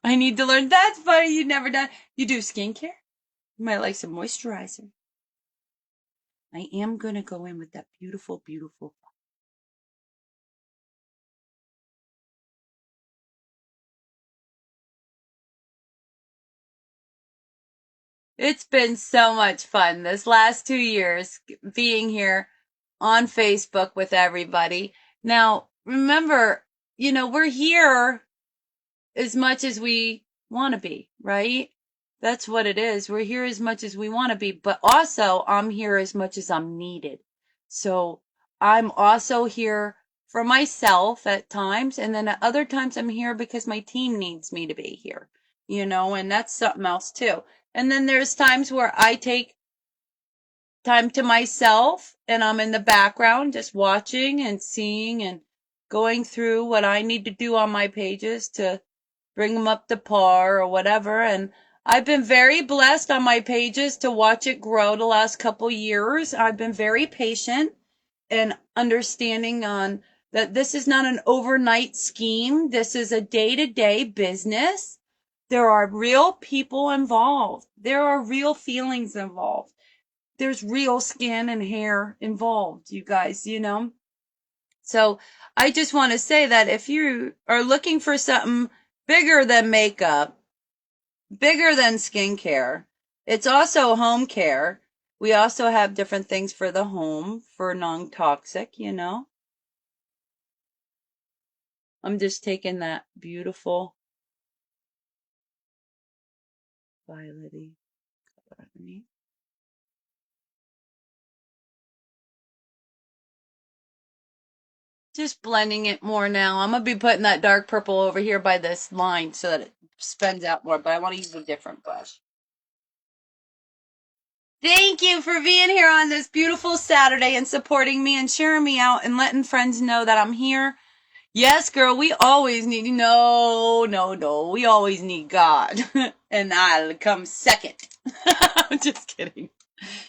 I need to learn. That's funny. You never done. You do skincare? You might like some moisturizer. I am going to go in with that beautiful, beautiful. It's been so much fun this last 2 years being here on Facebook with everybody. Now, remember, we're here as much as we want to be, right? That's what it is. We're here as much as we want to be, but also I'm here as much as I'm needed. So I'm also here for myself at times, and then at other times I'm here because my team needs me to be here, and that's something else too. And then there's times where I take time to myself and I'm in the background just watching and seeing and going through what I need to do on my pages to bring them up to par or whatever. And I've been very blessed on my pages to watch it grow the last couple years. I've been very patient and understanding on that this is not an overnight scheme. This is a day-to-day business. There are real people involved. There are real feelings involved. There's real skin and hair involved, you guys, So I just want to say that if you are looking for something bigger than makeup, bigger than skincare, it's also home care. We also have different things for the home for non-toxic, I'm just taking that beautiful violety color underneath. Just blending it more now. I'm going to be putting that dark purple over here by this line so that it spends out more, but I want to use a different brush. Thank you for being here on this beautiful Saturday and supporting me and sharing me out and letting friends know that I'm here. Yes, girl, we always need, no, we always need God. And I'll come second. I'm just kidding.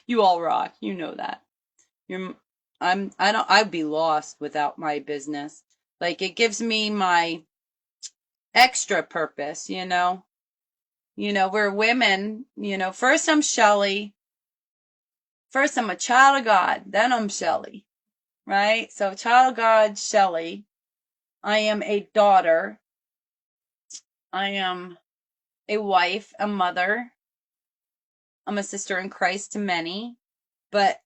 You all rock. You know that. I'd be lost without my business. Like, it gives me my extra purpose, we're women, first I'm Shelly. First I'm a child of God, then I'm Shelly, right? So child of God, Shelly. I am a daughter. I am a wife, a mother. I'm a sister in Christ to many, but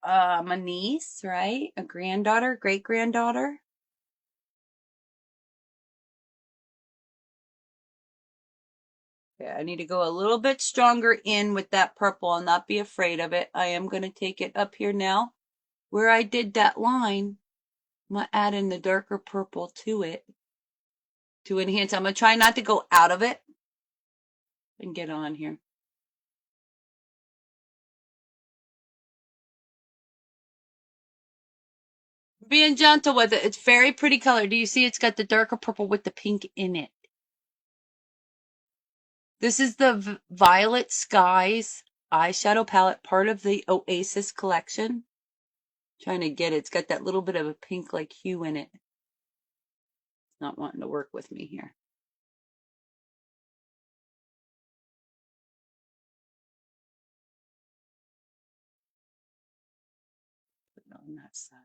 I'm a niece, right? A granddaughter, great granddaughter. Okay, I need to go a little bit stronger in with that purple and not be afraid of it. I am going to take it up here now. Where I did that line, I'm going to add in the darker purple to it to enhance. I'm going to try not to go out of it and get on here. Being gentle with it. It's very pretty color. Do you see it's got the darker purple with the pink in it? This is the Violet Skies eyeshadow palette, part of the Oasis collection. Trying to get it. It's got that little bit of a pink like hue in it. It's not wanting to work with me here. Put it on that side.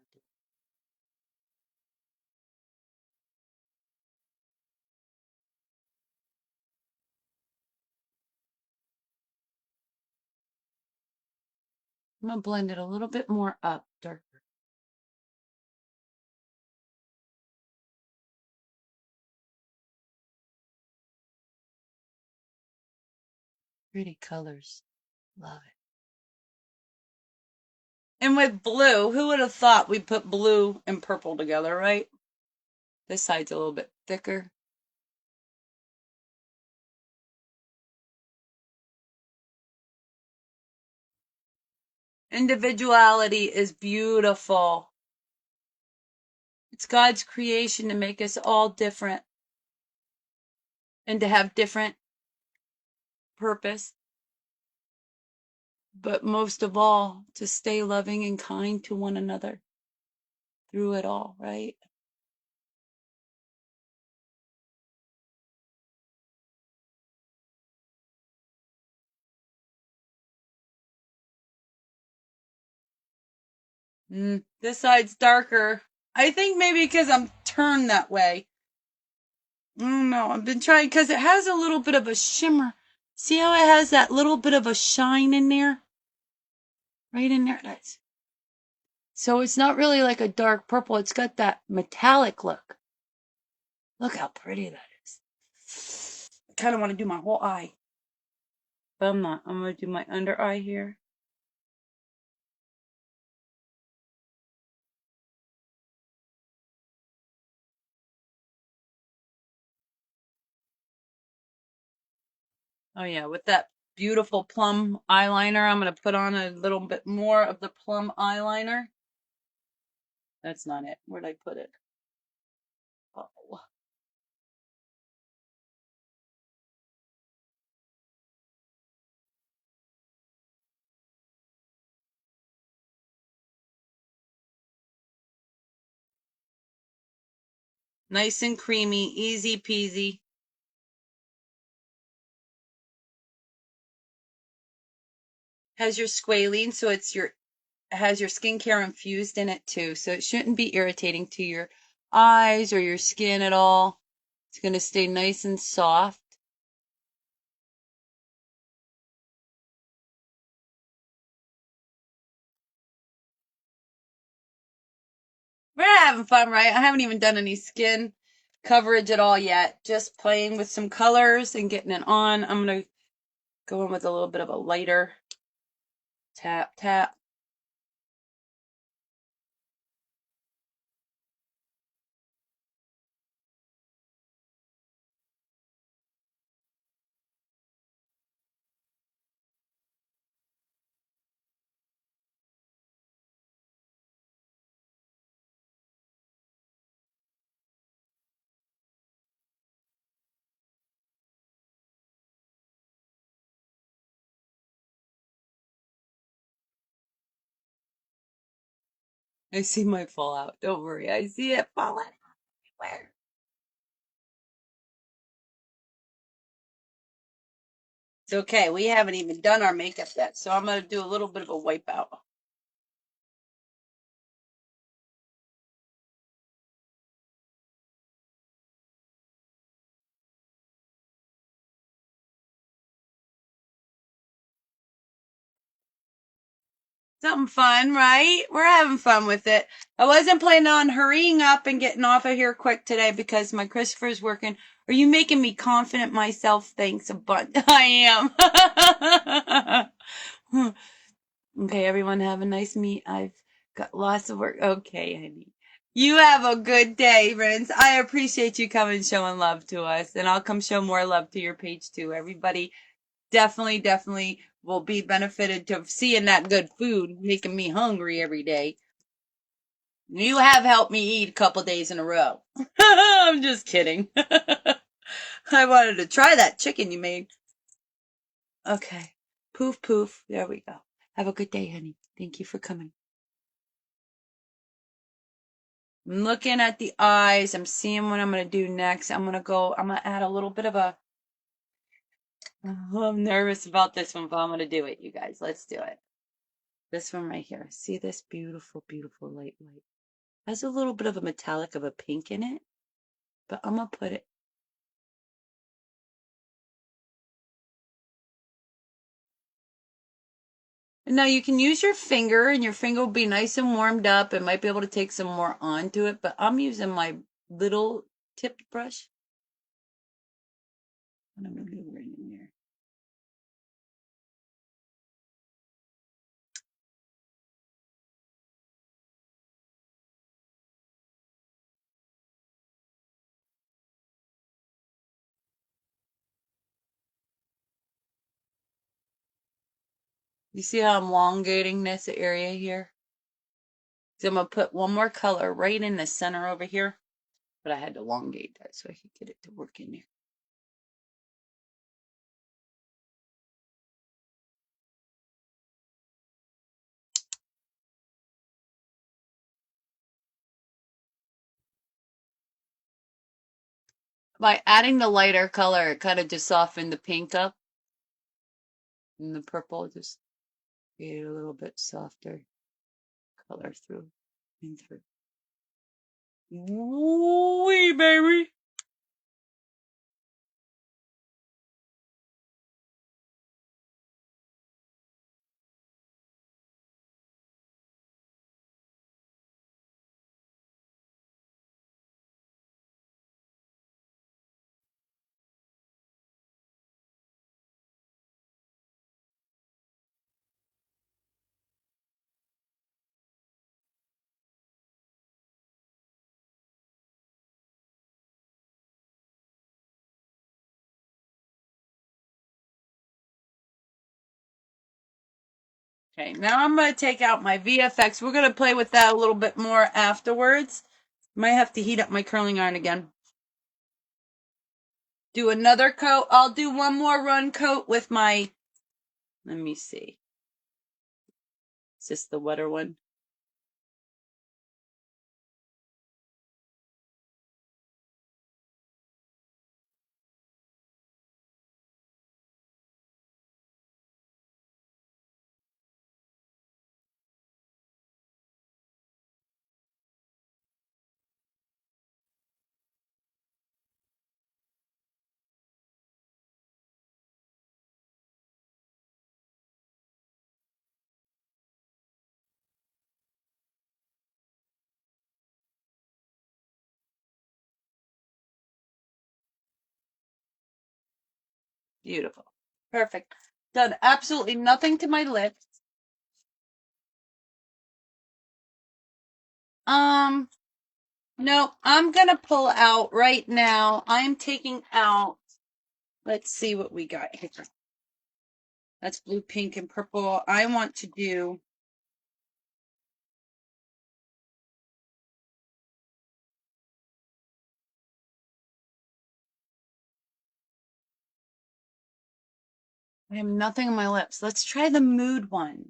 I'm going to blend it a little bit more up, darker. Pretty colors. Love it. And with blue, who would have thought we'd put blue and purple together, right? This side's a little bit thicker. Individuality is beautiful. It's God's creation to make us all different and to have different purpose. but most of all, to stay loving and kind to one another through it all, right? This side's darker. I think maybe because I'm turned that way. I don't know. I've been trying because it has a little bit of a shimmer. See how it has that little bit of a shine in there? Right in there. So it's not really like a dark purple. It's got that metallic look. Look how pretty that is. I kind of want to do my whole eye. But I'm not. I'm going to do my under eye here. Oh yeah, with that beautiful plum eyeliner, I'm going to put on a little bit more of the plum eyeliner. That's not it. Where'd I put it? Oh. Nice and creamy, easy peasy. Has your squalene, so has your skincare infused in it too. So it shouldn't be irritating to your eyes or your skin at all. It's going to stay nice and soft. We're having fun, right? I haven't even done any skin coverage at all yet. Just playing with some colors and getting it on. I'm going to go in with a little bit of a lighter tap, tap. I see my fallout. Don't worry. I see it falling everywhere. It's okay. We haven't even done our makeup yet. So I'm going to do a little bit of a wipeout. Something fun, right? We're having fun with it. I wasn't planning on hurrying up and getting off of here quick today because my Christopher's working. Are you making me confident myself? Thanks a bunch. I am. Okay, everyone have a nice meet. I've got lots of work. Okay, honey. You have a good day, friends. I appreciate you coming showing love to us, and I'll come show more love to your page too. Everybody definitely will be benefited to seeing that good food, making me hungry every day. You have helped me eat a couple days in a row. I'm just kidding. I wanted to try that chicken you made. Okay. Poof, poof. There we go. Have a good day, honey. Thank you for coming. I'm looking at the eyes. I'm seeing what I'm going to do next. I'm going to add a little bit of a, oh, I'm nervous about this one, but I'm going to do it, you guys. Let's do it. This one right here. See this beautiful, beautiful light. Has a little bit of a metallic of a pink in it, but I'm going to put it. Now you can use your finger and your finger will be nice and warmed up and might be able to take some more onto it, but I'm using my little tipped brush. And I'm going to do it right in there. You see how I'm elongating this area here? So I'm going to put one more color right in the center over here, but I had to elongate that so I could get it to work in there. By adding the lighter color, it kind of just softened the pink up. And the purple just created a little bit softer color through and through. Wee baby. Okay, now I'm going to take out my VFX. We're going to play with that a little bit more afterwards. Might have to heat up my curling iron again. Do another coat. I'll do one more run coat with my, let me see. Is this the wetter one? Beautiful. Perfect. Done absolutely nothing to my lips. No, I'm going to pull out right now. I'm taking out, let's see what we got here. That's blue, pink, and purple. I want to do, I have nothing on my lips. Let's try the mood one.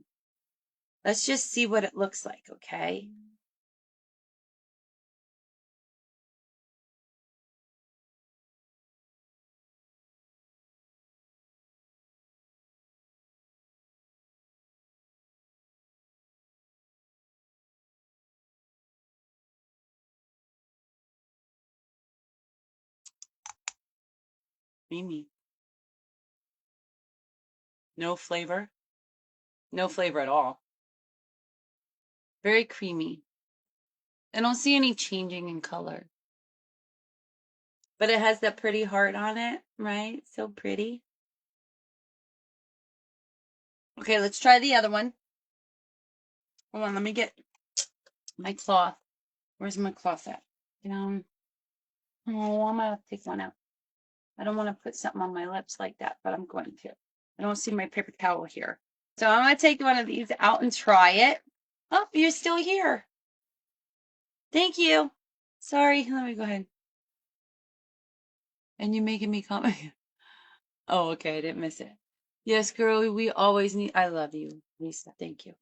Let's just see what it looks like, okay? Creamy. No flavor. No flavor at all. Very creamy. I don't see any changing in color. But it has that pretty heart on it, right? So pretty. Okay, let's try the other one. Hold on, let me get my cloth. Where's my cloth at? Oh, I'm gonna take one out. I don't want to put something on my lips like that, but I'm going to. I don't see my paper towel here. So I'm gonna take one of these out and try it. Oh, you're still here. Thank you. Sorry, let me go ahead. And you making me comment. Oh, okay, I didn't miss it. Yes, girlie, we always need. I love you, Lisa. Thank you.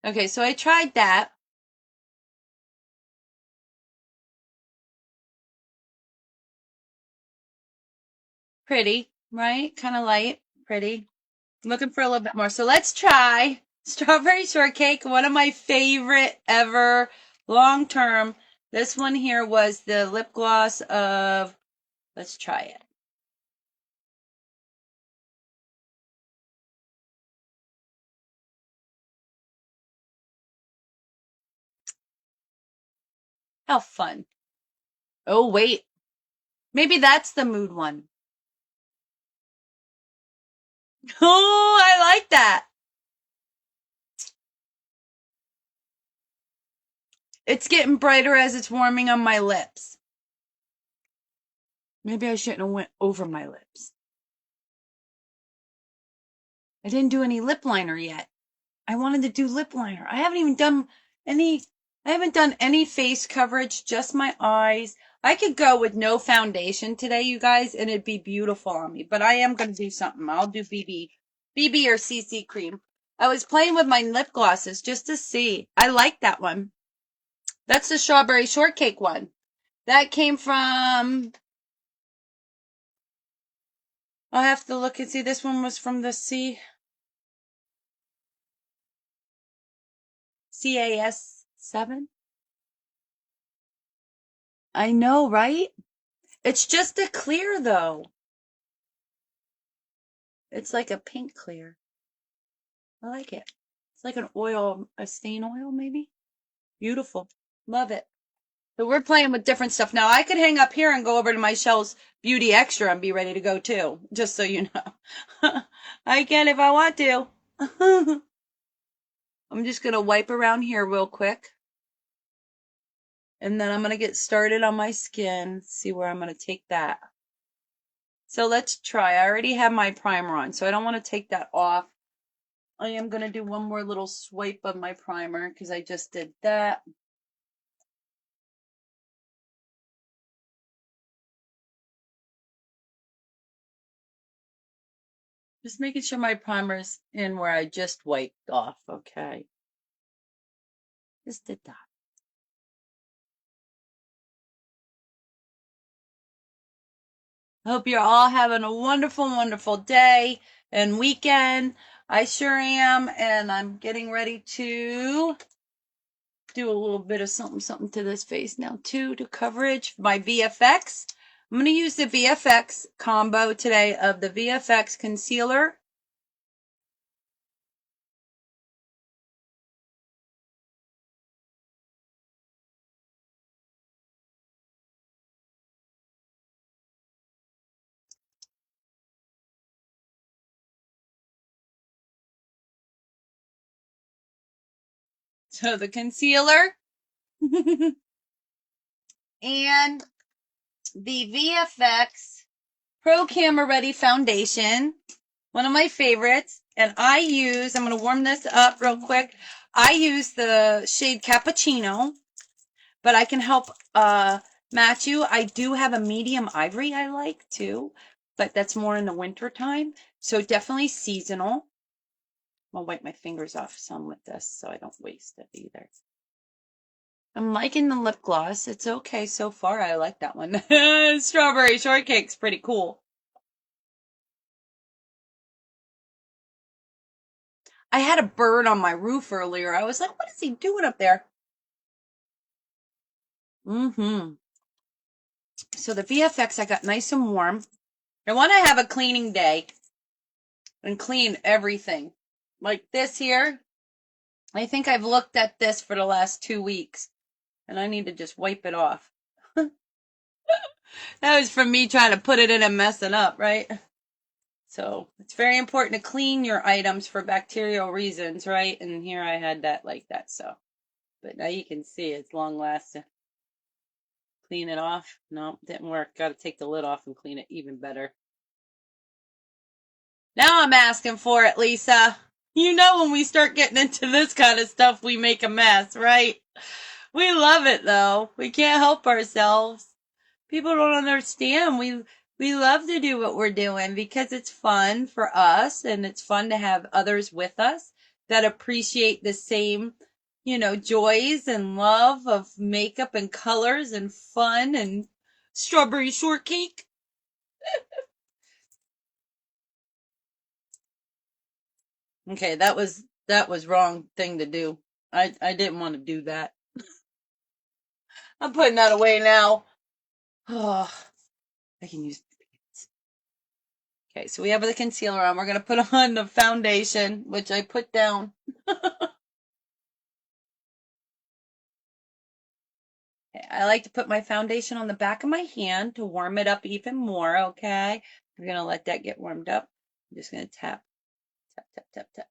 Okay, so I tried that. Pretty, right? Kind of light, pretty. I'm looking for a little bit more. So let's try strawberry shortcake, one of my favorite ever long term. This one here was the lip gloss of, let's try it. How fun. Oh, wait. Maybe that's the mood one. Oh, I like that. It's getting brighter as it's warming on my lips. Maybe I shouldn't have went over my lips. I didn't do any lip liner yet. I wanted to do lip liner. I haven't done any face coverage, just my eyes. I could go with no foundation today, you guys, and it'd be beautiful on me. But I am going to do something. I'll do BB or CC cream. I was playing with my lip glosses just to see. I like that one. That's the strawberry shortcake one. That came from I'll have to look and see. This one was from the CAS 7. I know, right? It's just a clear though. It's like a pink clear. I like it. It's like an oil, a stain oil maybe. Beautiful. Love it. So we're playing with different stuff. Now I could hang up here and go over to my Shelzz Beauty Extra and be ready to go too, just so you know. I can if I want to. I'm just going to wipe around here real quick. And then I'm going to get started on my skin, see where I'm going to take that. So let's try. I already have my primer on, so I don't want to take that off. I am going to do one more little swipe of my primer because I just did that. Just making sure my primer's in where I just wiped off, okay? Just did that. I hope you're all having a wonderful, wonderful day and weekend. I sure am, and I'm getting ready to do a little bit of something to this face now too, to coverage my VFX. I'm going to use the VFX combo today of the VFX concealer. So the concealer and the VFX Pro Camera Ready Foundation, one of my favorites. And I'm going to warm this up real quick. I use the shade Cappuccino, but I can help match you. I do have a medium ivory I like too, but that's more in the winter time. So definitely seasonal. I'll wipe my fingers off some with this so I don't waste it either. I'm liking the lip gloss. It's okay so far. I like that one. Strawberry shortcake's pretty cool. I had a bird on my roof earlier. I was like, what is he doing up there? So the VFX I got nice and warm. I want to have a cleaning day and clean everything. Like this here. I think I've looked at this for the last 2 weeks and I need to just wipe it off. That was from me trying to put it in and messing up, right? So it's very important to clean your items for bacterial reasons, right? And here I had that like that, so. But now you can see it's long lasting. Clean it off. No, didn't work. Got to take the lid off and clean it even better. Now I'm asking for it, Lisa. You know when we start getting into this kind of stuff, we make a mess, right? We love it, though. We can't help ourselves. People don't understand. We love to do what we're doing because it's fun for us and it's fun to have others with us that appreciate the same, joys and love of makeup and colors and fun and strawberry shortcake. Okay, that was wrong thing to do. I didn't want to do that. I'm putting that away now. Oh, I can use. Okay, so we have the concealer on. We're going to put on the foundation, which I put down. Okay, I like to put my foundation on the back of my hand to warm it up even more, okay? We're going to let that get warmed up. I'm just going to tap, tap, tap, tap, tap.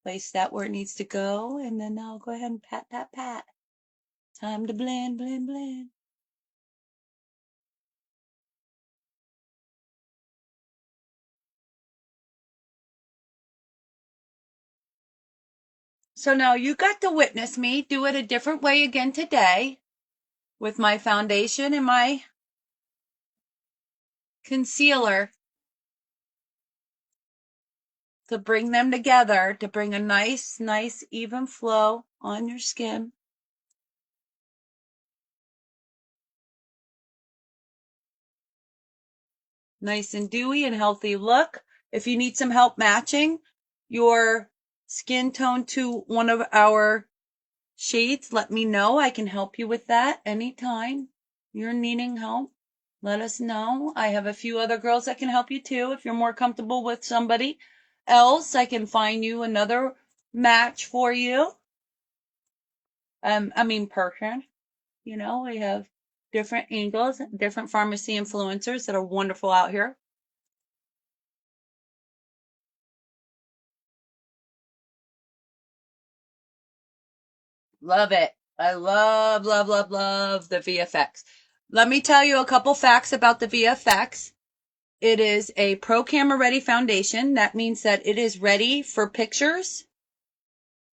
Place that where it needs to go, and then I'll go ahead and pat, pat, pat. Time to blend, blend, blend. So now you got to witness me do it a different way again today with my foundation and my concealer to bring them together to bring a nice, even flow on your skin. Nice and dewy and healthy look. If you need some help matching your skin tone to one of our shades, let me know. I can help you with that anytime you're needing help. Let us know. I have a few other girls that can help you too. If you're more comfortable with somebody else, I can find you another match for you. Person. You know, we have different angles, different pharmacy influencers that are wonderful out here. Love it. I love, love, love, love the VFX. Let me tell you a couple facts about the VFX. It is a pro camera ready foundation. That means that it is ready for pictures.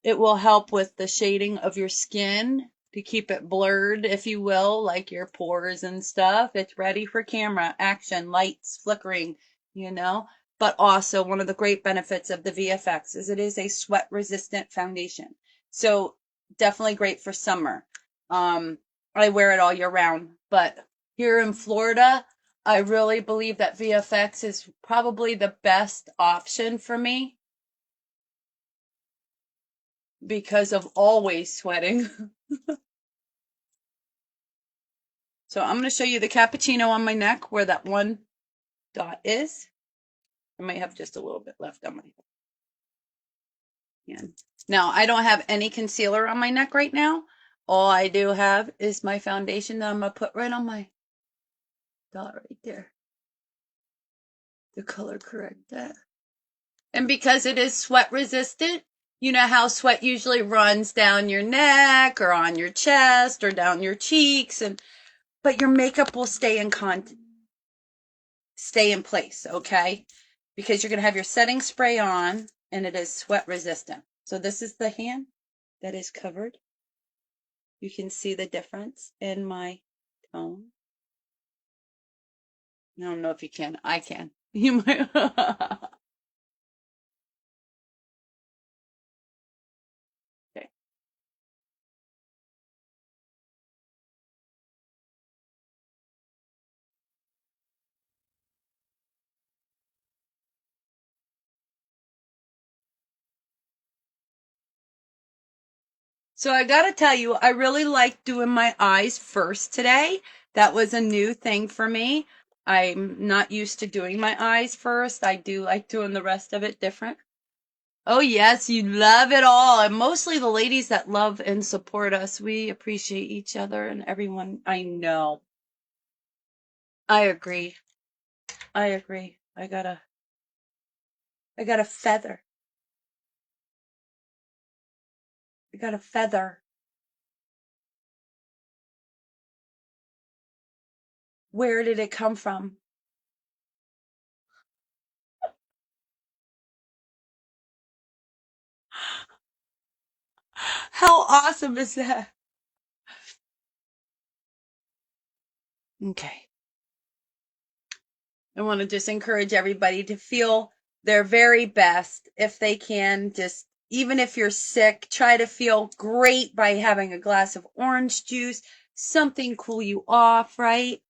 It will help with the shading of your skin to keep it blurred, if you will, like your pores and stuff. It's ready for camera, action, lights, flickering, you know. But also, one of the great benefits of the VFX is it is a sweat resistant foundation. So definitely great for summer. I wear it all year round, but here in Florida, I really believe that VFX is probably the best option for me because of always sweating. So I'm going to show you the cappuccino on my neck where that one dot is. I might have just a little bit left on my hand. Now, I don't have any concealer on my neck right now. All I do have is my foundation that I'm going to put right on my dot right there. The color correct that. And because it is sweat resistant, you know how sweat usually runs down your neck or on your chest or down your cheeks, but your makeup will stay in place, okay? Because you're going to have your setting spray on and it is sweat resistant. So this is the hand that is covered. You can see the difference in my tone. I don't know if you can. I can. You might. Okay. So I gotta tell you, I really like doing my eyes first today. That was a new thing for me. I'm not used to doing my eyes first. I do like doing the rest of it different. Oh, yes, you love it all. And mostly the ladies that love and support us. We appreciate each other and everyone. I know. I agree. I agree. I got a feather. I got a feather. Where did it come from? How awesome is that? Okay. I want to just encourage everybody to feel their very best if they can. Just even if you're sick, try to feel great by having a glass of orange juice, something cool you off, right?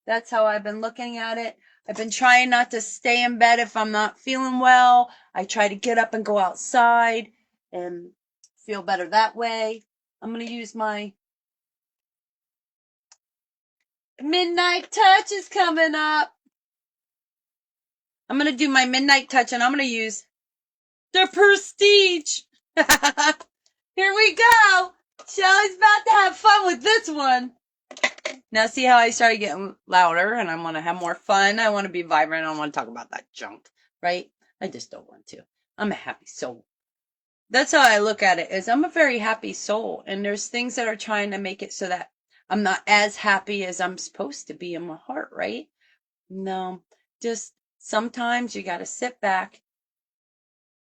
That's how I've been looking at it. I've been trying not to stay in bed if I'm not feeling well. I try to get up and go outside and feel better that way. I'm going to use my midnight touch is coming up. I'm going to do my midnight touch and I'm going to use the prestige. Here we go. Shelly's about to have fun with this one. Now see how I started getting louder and I want to have more fun. I want to be vibrant. I don't want to talk about that junk, right? I just don't want to. I'm a happy soul. That's how I look at it is I'm a very happy soul. And there's things that are trying to make it so that I'm not as happy as I'm supposed to be in my heart, right? No, just sometimes you got to sit back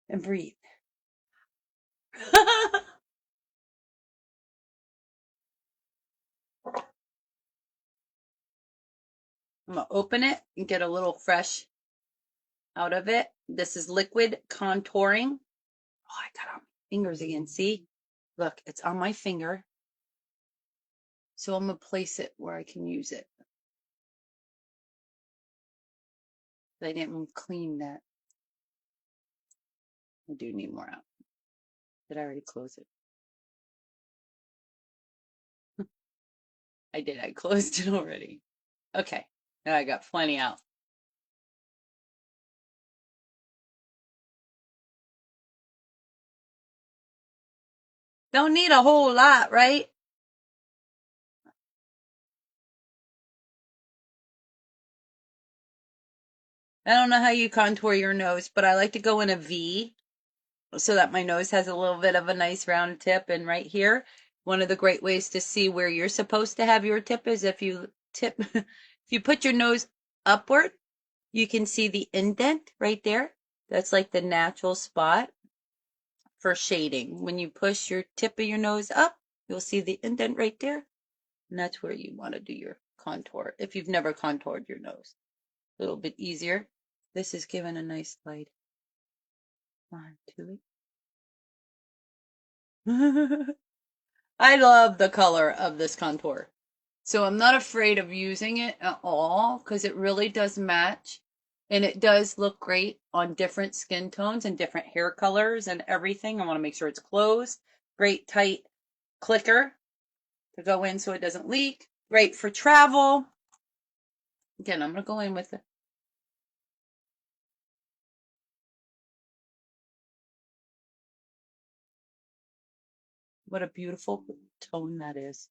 and breathe. I'm going to open it and get a little fresh out of it. This is liquid contouring. Oh, I got on my fingers again. See? Look, it's on my finger. So I'm going to place it where I can use it. I didn't clean that. I do need more out. Did I already close it? I did. I closed it already. Okay. Now I got plenty out. Don't need a whole lot, right? I don't know how you contour your nose, but I like to go in a V so that my nose has a little bit of a nice round tip. And right here, one of the great ways to see where you're supposed to have your tip is if you tip, if you put your nose upward, you can see the indent right there. That's like the natural spot for shading. When you push your tip of your nose up, you'll see the indent right there. And that's where you want to do your contour if you've never contoured your nose. A little bit easier. This is given a nice light onto it. I love the color of this contour. So I'm not afraid of using it at all because it really does match. And it does look great on different skin tones and different hair colors and everything. I want to make sure it's closed. Great tight clicker to go in so it doesn't leak. Great for travel. Again, I'm going to go in with it. What a beautiful tone that is.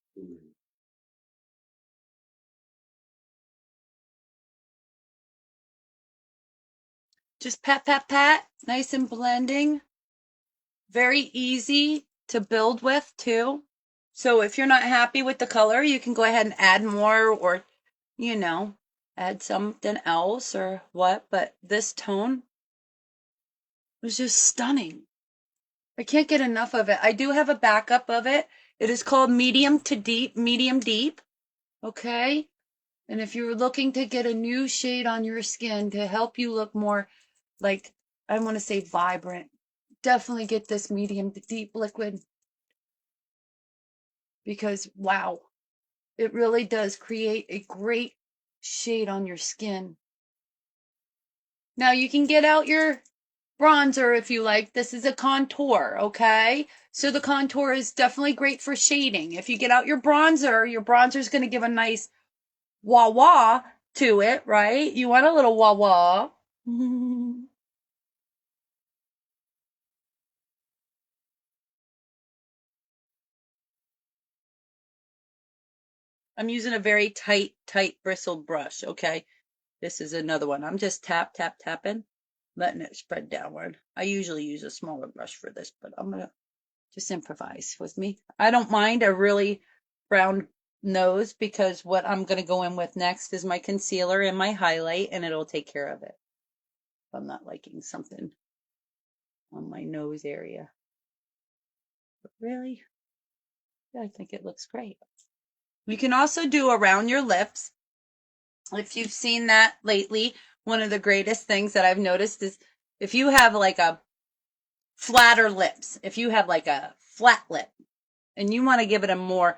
Just pat, pat, pat. Nice and blending. Very easy to build with too. So if you're not happy with the color, you can go ahead and add more or, you know, add something else or what. But this tone was just stunning. I can't get enough of it. I do have a backup of it. It is called medium to deep, medium deep. Okay. And if you're looking to get a new shade on your skin to help you look more like, I want to say vibrant, definitely get this medium to deep liquid because wow, it really does create a great shade on your skin. Now you can get out your bronzer if you like. This is a contour, okay? So the contour is definitely great for shading. If you get out your bronzer is going to give a nice wah-wah to it, right? You want a little wah-wah. I'm using a very tight bristled brush, okay? This is another one. I'm just tapping, letting it spread downward. I usually use a smaller brush for this, but I'm going to just improvise with me. I don't mind a really brown nose because what I'm going to go in with next is my concealer and my highlight, and it'll take care of it. I'm not liking something on my nose area. But really, yeah, I think it looks great. You can also do around your lips. If you've seen that lately, one of the greatest things that I've noticed is if you have like a flatter lips, if you have like a flat lip and you want to give it a more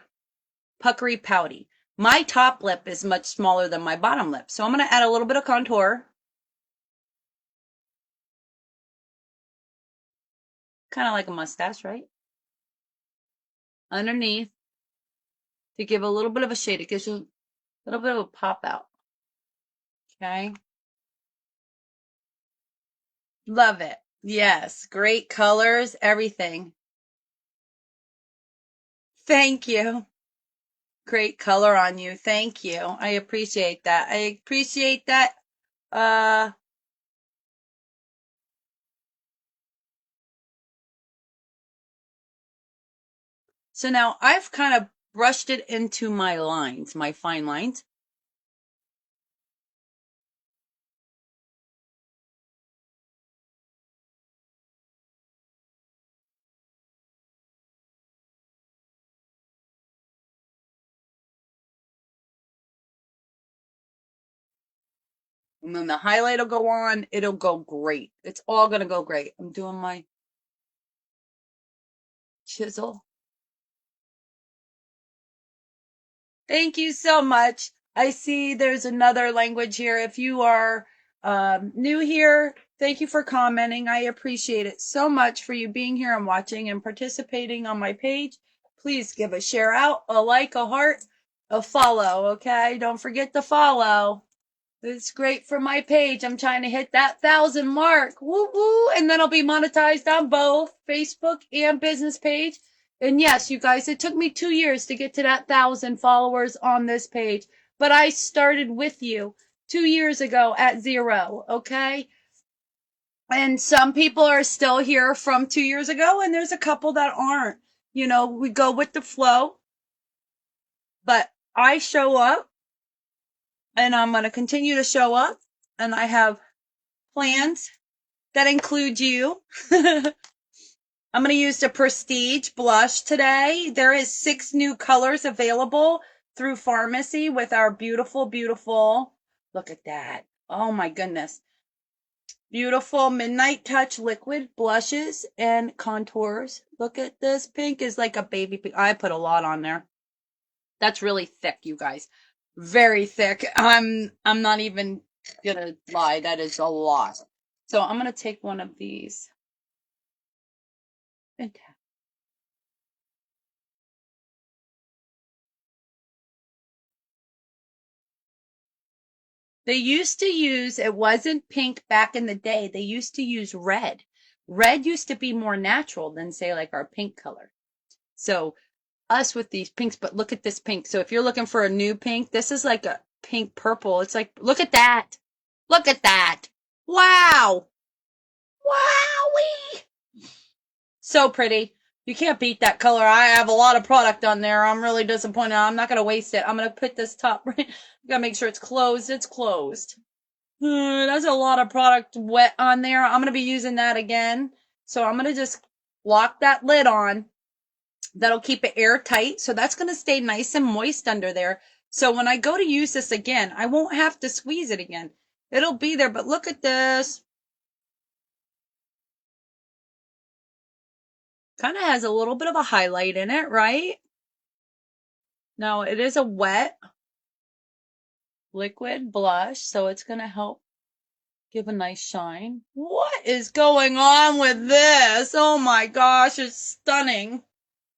puckery pouty, my top lip is much smaller than my bottom lip. So I'm going to add a little bit of contour. Kind of like a mustache, right? Underneath to give a little bit of a shade. It gives you a little bit of a pop out. Okay. Love it. Yes. Great colors, everything. Thank you. Great color on you. Thank you. I appreciate that. I appreciate that. So now I've kind of brushed it into my lines, my fine lines. And then the highlight will go on. It'll go great. It's all going to go great. I'm doing my chisel. Thank you so much. I see there's another language here. If you are new here, thank you for commenting. I appreciate it so much for you being here and watching and participating on my page. Please give a share out, a like, a heart, a follow, okay? Don't forget to follow. It's great for my page. I'm trying to hit that 1,000 mark. Woo woo. And then I'll be monetized on both Facebook and business page. And yes, you guys, it took me 2 years to get to that 1,000 followers on this page. But I started with you 2 years ago at 0, okay? And some people are still here from 2 years ago, and there's a couple that aren't. You know, we go with the flow. But I show up, and I'm going to continue to show up. And I have plans that include you. I'm going to use the Prestige blush today. There is 6 new colors available through pharmacy with our beautiful, beautiful, look at that. Oh my goodness. Beautiful Midnight Touch liquid blushes and contours. Look at this. Pink is like a baby pink. I put a lot on there. That's really thick, you guys. Very thick. I'm not even gonna lie. That is a lot. So I'm gonna take one of these. They used to use, it wasn't pink back in the day. They used to use red. Red used to be more natural than, say, like our pink color. So us with these pinks, but look at this pink. So if you're looking for a new pink, this is like a pink purple. It's like, look at that. Look at that. Wow. Wowie. So pretty. You can't beat that color. I have a lot of product on there. I'm really disappointed. I'm not going to waste it. I'm going to put this top right. Got to make sure it's closed. It's closed. That's a lot of product wet on there. I'm going to be using that again. So I'm going to just lock that lid on. That'll keep it airtight. So that's going to stay nice and moist under there. So when I go to use this again, I won't have to squeeze it again. It'll be there. But look at this. Kind of has a little bit of a highlight in it, right? Now it is a wet liquid blush. So it's going to help give a nice shine. What is going on with this? Oh my gosh, it's stunning. I'm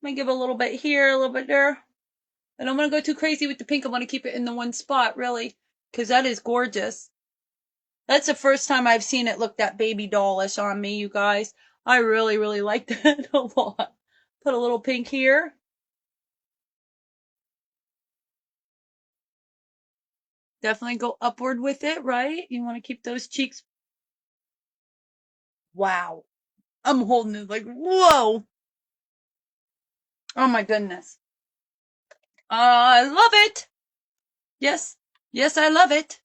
going to give a little bit here, a little bit there. I don't want to go too crazy with the pink. I want to keep it in the one spot, really, because that is gorgeous. That's the first time I've seen it look that baby dollish on me, you guys. I really, really like that a lot. Put a little pink here. Definitely go upward with it, right? You want to keep those cheeks. Wow. I'm holding it like, whoa. Oh my goodness. I love it. Yes. Yes, I love it.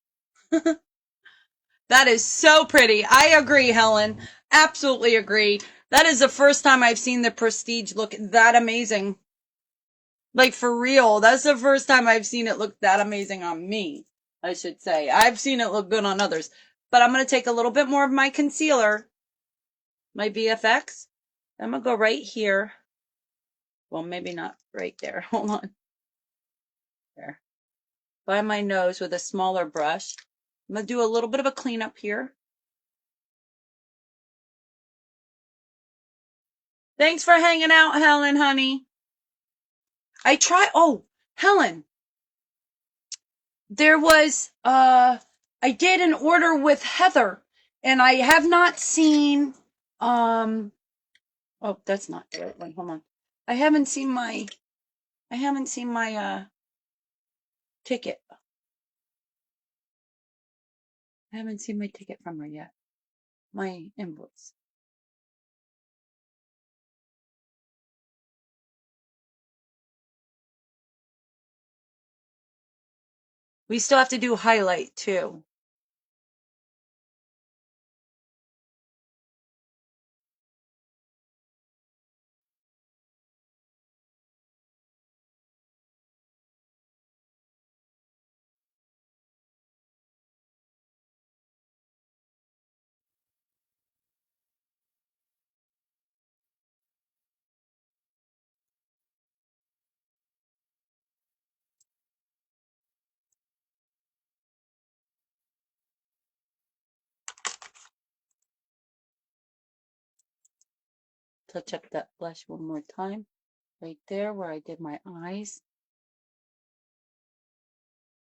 That is so pretty. I agree, Helen. Absolutely agree. That is the first time I've seen the Prestige look that amazing. Like, for real. That's the first time I've seen it look that amazing on me, I should say. I've seen it look good on others. But I'm going to take a little bit more of my concealer, my VFX. I'm going to go right here. Well, maybe not right there. Hold on. There. By my nose with a smaller brush. I'm going to do a little bit of a cleanup here. Thanks for hanging out, Helen, honey. Oh, Helen. There was, I did an order with Heather, and I have not seen, oh, that's not the right one. Hold on. I haven't seen my ticket. I haven't seen my ticket from her yet. My invoice. We still have to do highlight too. touch up that blush one more time. Right there where I did my eyes.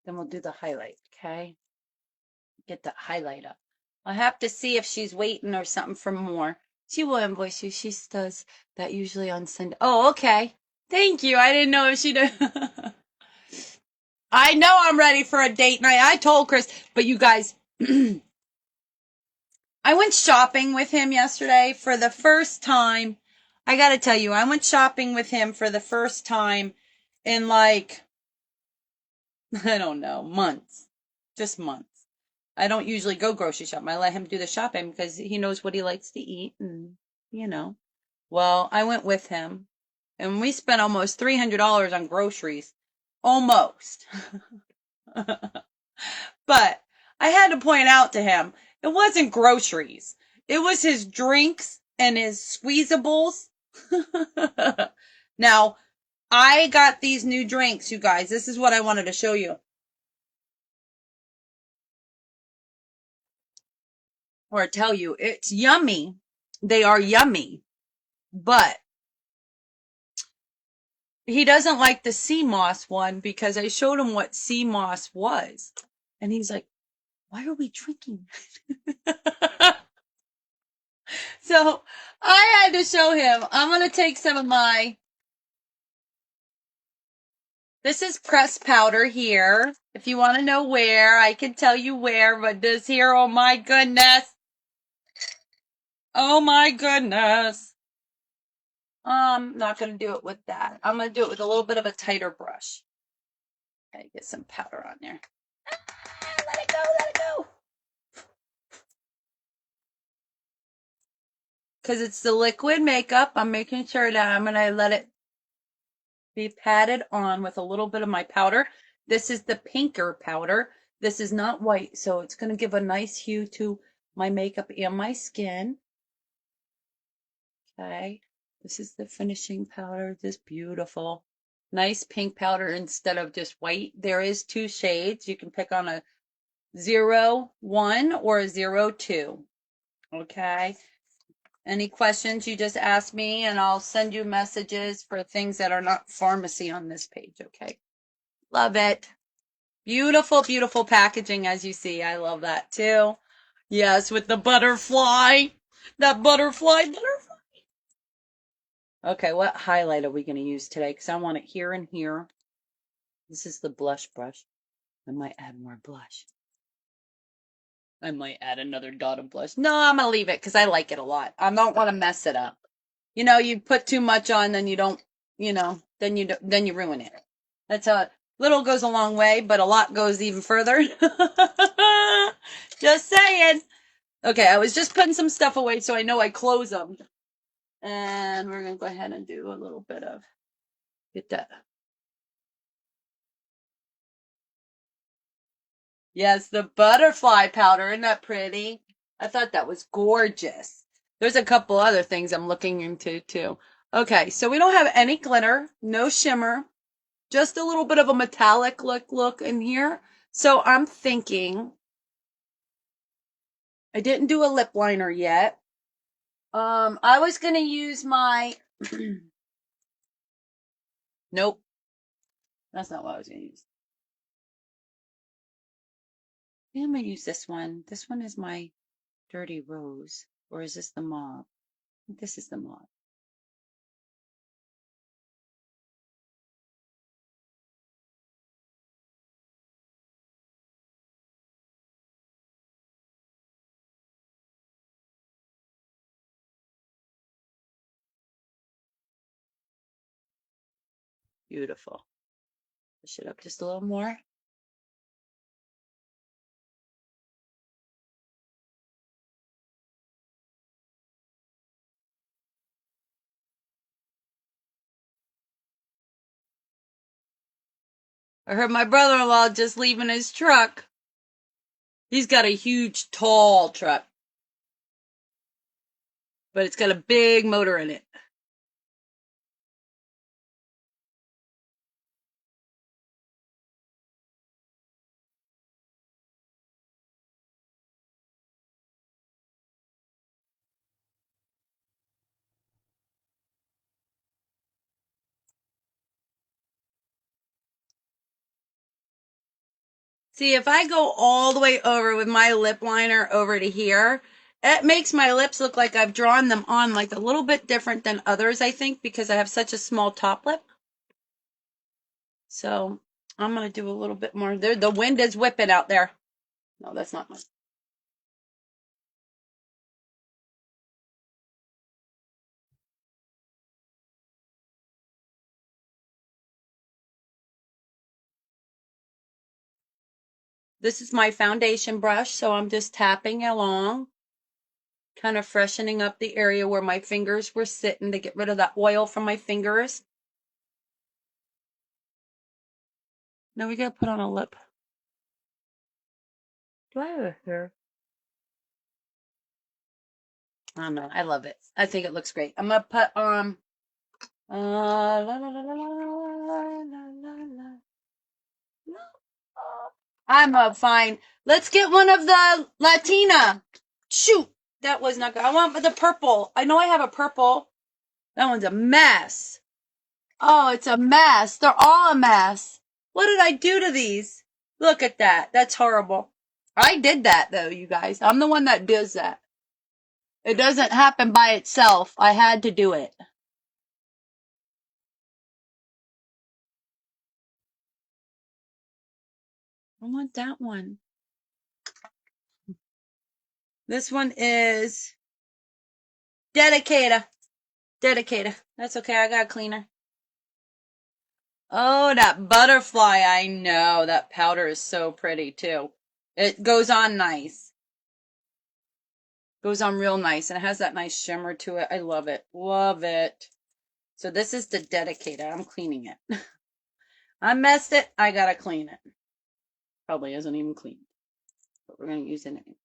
Then we'll do the highlight, okay? Get that highlight up. I'll have to see if she's waiting or something for more. She will invoice you. She does that usually on Sunday. Oh, okay. Thank you. I didn't know if she did. I know I'm ready for a date night. I told Chris, but you guys, I went shopping with him yesterday for the first time. I got to tell you, I went shopping with him for the first time in like, I don't know, months. Just months. I don't usually go grocery shopping. I let him do the shopping because he knows what he likes to eat and, you know. Well, I went with him and we spent almost $300 on groceries. Almost. But I had to point out to him, it wasn't groceries. It was his drinks and his squeezables. Now, I got these new drinks, you guys. This is what I wanted to show you. Or tell you, it's yummy. They are yummy. But he doesn't like the sea moss one because I showed him what sea moss was. And he's like, why are we drinking? So I had to show him. I'm going to take some of this is pressed powder here. If you want to know where, I can tell you where, but this here, oh my goodness. Oh my goodness. I'm not going to do it with that. I'm going to do it with a little bit of a tighter brush. Okay, get some powder on there. Let it go, let it go. Because it's the liquid makeup, I'm making sure that I'm going to let it be patted on with a little bit of my powder. This is the pinker powder. This is not white, so it's going to give a nice hue to my makeup and my skin. Okay, this is the finishing powder. This beautiful, nice pink powder instead of just white. There is 2 shades. You can pick on a 01 or a 02. Okay. Any questions, you just ask me and I'll send you messages for things that are not pharmacy on this page, okay? Love it. Beautiful, beautiful packaging as you see. I love that too. Yes, with the butterfly. That butterfly. Okay, what highlight are we going to use today? Because I want it here and here. This is the blush brush. I might add more blush. I might add another dot of blush. No, I'm going to leave it because I like it a lot. I don't want to mess it up. You know, you put too much on, then you don't, then you ruin it. That's how little goes a long way, but a lot goes even further. Just saying. Okay, I was just putting some stuff away so I know I close them. And we're going to go ahead and do a little bit of, get that. Yes, the butterfly powder. Isn't that pretty? I thought that was gorgeous. There's a couple other things I'm looking into too. Okay, so we don't have any glitter, no shimmer, just a little bit of a metallic look in here. So I'm thinking, I didn't do a lip liner yet. I was going to use my, nope, that's not what I was going to use. I'm going to use this one. This one is my Dirty Rose, or is this the mauve? This is the mauve. Beautiful. Push it up just a little more. I heard my brother-in-law just leaving his truck. He's got a huge, tall truck, but it's got a big motor in it. See, if I go all the way over with my lip liner over to here, it makes my lips look like I've drawn them on like a little bit different than others, I think, because I have such a small top lip. So I'm going to do a little bit more. There, the wind is whipping out there. No, that's not mine. This is my foundation brush, so I'm just tapping along, kind of freshening up the area where my fingers were sitting to get rid of that oil from my fingers. Now we gotta put on a lip. Do I have a hair? I don't know. I love it. I think it looks great. I'm gonna put on la, la, la, la, la, la, la. I'm fine. Let's get one of the Latina. Shoot, that was not good. I want the purple. I know I have a purple. That one's a mess. Oh, it's a mess. They're all a mess. What did I do to these? Look at that. That's horrible. I did that though, you guys. I'm the one that does that. It doesn't happen by itself. I had to do it. I want that one. This one is Dedicator. Dedicator. That's okay. I got a cleaner. Oh, that butterfly. I know. That powder is so pretty too. It goes on nice. Goes on real nice. And it has that nice shimmer to it. I love it. Love it. So this is the Dedicator. I'm cleaning it. I messed it. I gotta clean it. Probably isn't even clean. But we're going to use it anyway.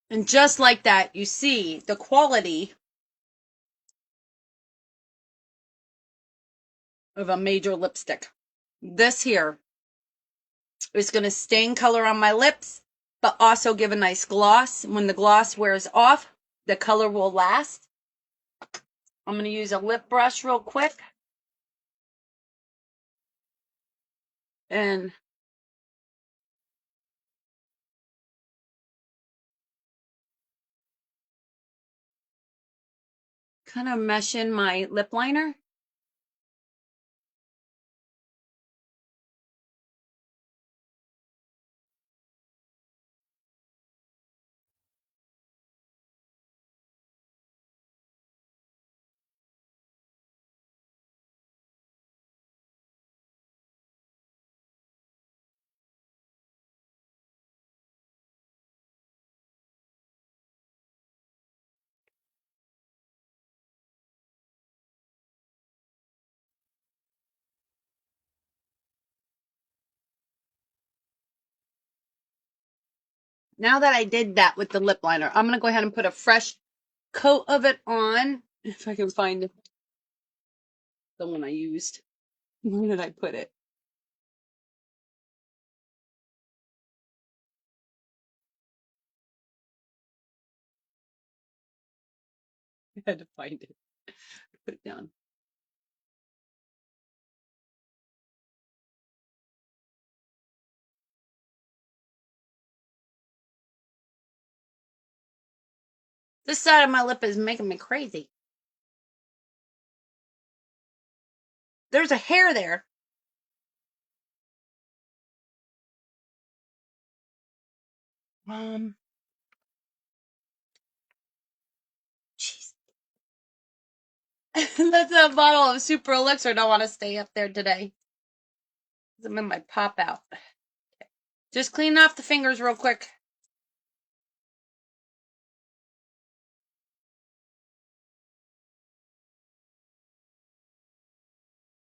And just like that, you see the quality of a major lipstick. This here is going to stain color on my lips, but also give a nice gloss. When the gloss wears off, the color will last. I'm going to use a lip brush real quick. And kind of mesh in my lip liner. Now that I did that with the lip liner, I'm going to go ahead and put a fresh coat of it on. If I can find the one I used. Where did I put it? I had to find it. Put it down. This side of my lip is making me crazy. There's a hair there. Jeez. That's a bottle of super elixir. Don't want to stay up there today. I'm in my pop out. Just clean off the fingers real quick.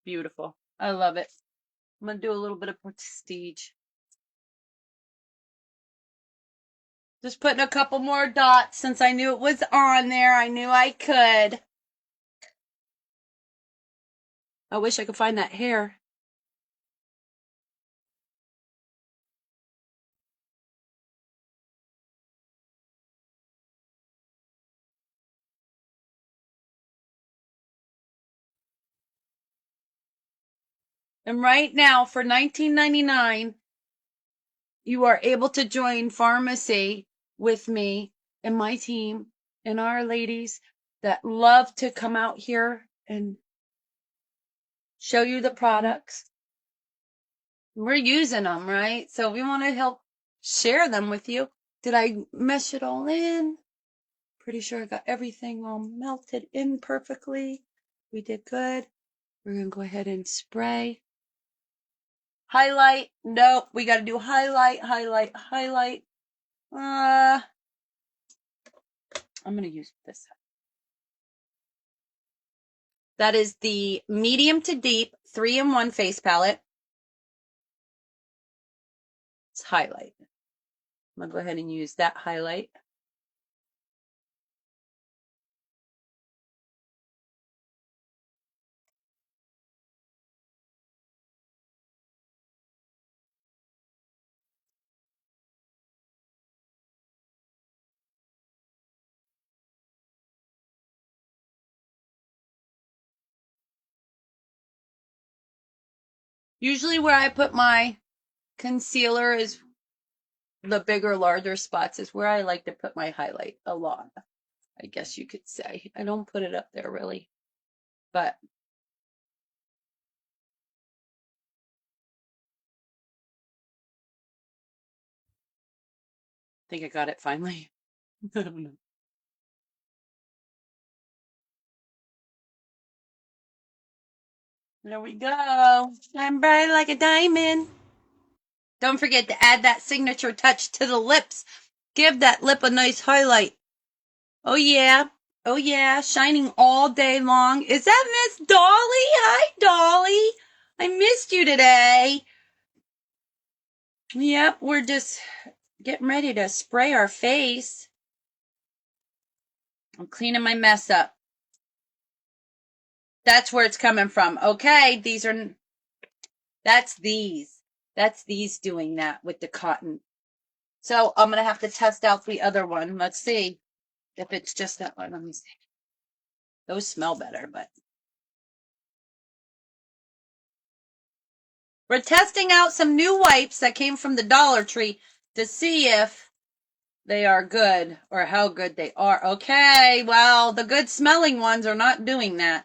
Beautiful. I love it. I'm going to do a little bit of prestige. Just putting a couple more dots since I knew it was on there. I knew I could. I wish I could find that hair. And right now, for $19.99, you are able to join pharmacy with me and my team and our ladies that love to come out here and show you the products. We're using them, right? So we want to help share them with you. Did I mesh it all in? Pretty sure I got everything all melted in perfectly. We did good. We're going to go ahead and spray. Highlight. Nope. We got to do highlight, highlight, highlight. I'm going to use this. That is the medium to deep 3-in-1 face palette. It's highlight. I'm going to go ahead and use that highlight. Usually where I put my concealer is the bigger, larger spots is where I like to put my highlight a lot, I guess you could say. I don't put it up there really, but I think I got it finally. I don't know. There we go. I'm bright like a diamond. Don't forget to add that signature touch to the lips. Give that lip a nice highlight. Oh, yeah. Oh, yeah. Shining all day long. Is that Miss Dolly? Hi, Dolly. I missed you today. Yep, we're just getting ready to spray our face. I'm cleaning my mess up. That's where it's coming from. Okay, that's these doing that with the cotton. So I'm going to have to test out the other one. Let's see if it's just that one. Let me see. Those smell better, but we're testing out some new wipes that came from the Dollar Tree to see if they are good or how good they are. Okay, well, the good smelling ones are not doing that.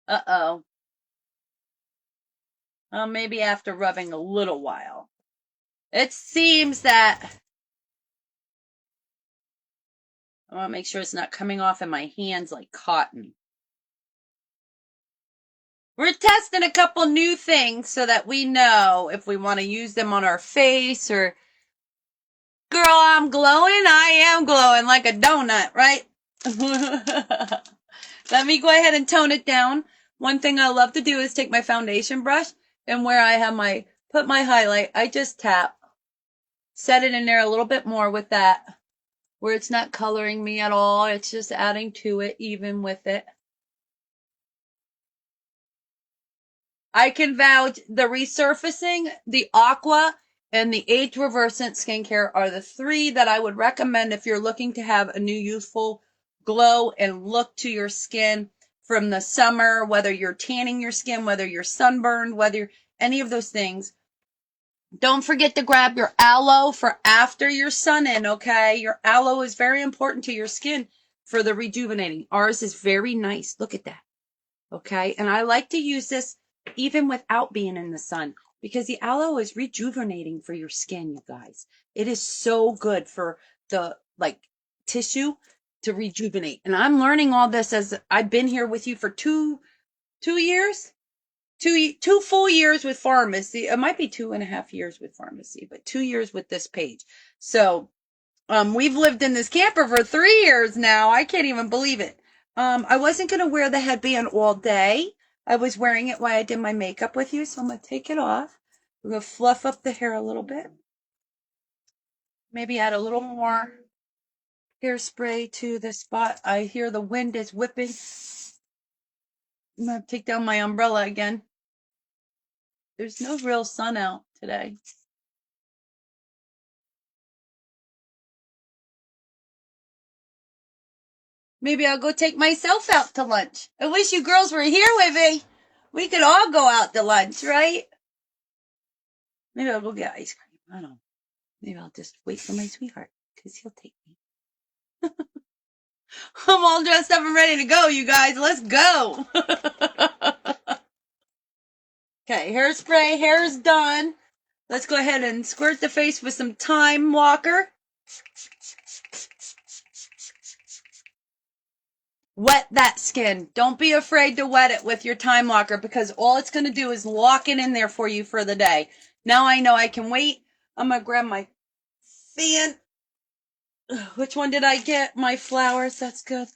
Uh-oh. Well, maybe after rubbing a little while. It seems that I want to make sure it's not coming off in my hands like cotton. We're testing a couple new things so that we know if we want to use them on our face or... Girl, I'm glowing. I am glowing like a donut, right? Let me go ahead and tone it down. One thing I love to do is take my foundation brush and where I have put my highlight, I just tap. Set it in there a little bit more with that. Where it's not coloring me at all. It's just adding to it even with it. I can vouch the resurfacing, the aqua, and the age reversant skincare are the 3 that I would recommend if you're looking to have a new youthful glow and look to your skin from the summer, whether you're tanning your skin, whether you're sunburned, whether any of those things. Don't forget to grab your aloe for after your sun in, okay? Your aloe is very important to your skin for the rejuvenating. Ours is very nice. Look at that. Okay? And I like to use this even without being in the sun because the aloe is rejuvenating for your skin, you guys. It is so good for the tissue to rejuvenate. And I'm learning all this as I've been here with you for two years. Two full years with pharmacy. It might be 2.5 years with pharmacy, but 2 years with this page. So, we've lived in this camper for 3 years now. I can't even believe it. I wasn't going to wear the headband all day. I was wearing it while I did my makeup with you, so I'm going to take it off. We're going to fluff up the hair a little bit. Maybe add a little more hairspray to the spot. I hear the wind is whipping. I'm going to take down my umbrella again. There's no real sun out today. Maybe I'll go take myself out to lunch. I wish you girls were here with me. We could all go out to lunch, right? Maybe I'll go get ice cream. I don't know. Maybe I'll just wait for my sweetheart because he'll take me. I'm all dressed up and ready to go, you guys. Let's go. Okay, hairspray, hair's done. Let's go ahead and squirt the face with some Time Walker. Wet that skin. Don't be afraid to wet it with your Time Walker because all it's going to do is lock it in there for you for the day. Now I know I can wait. I'm going to grab my fan. Which one did I get? My flowers. That's good.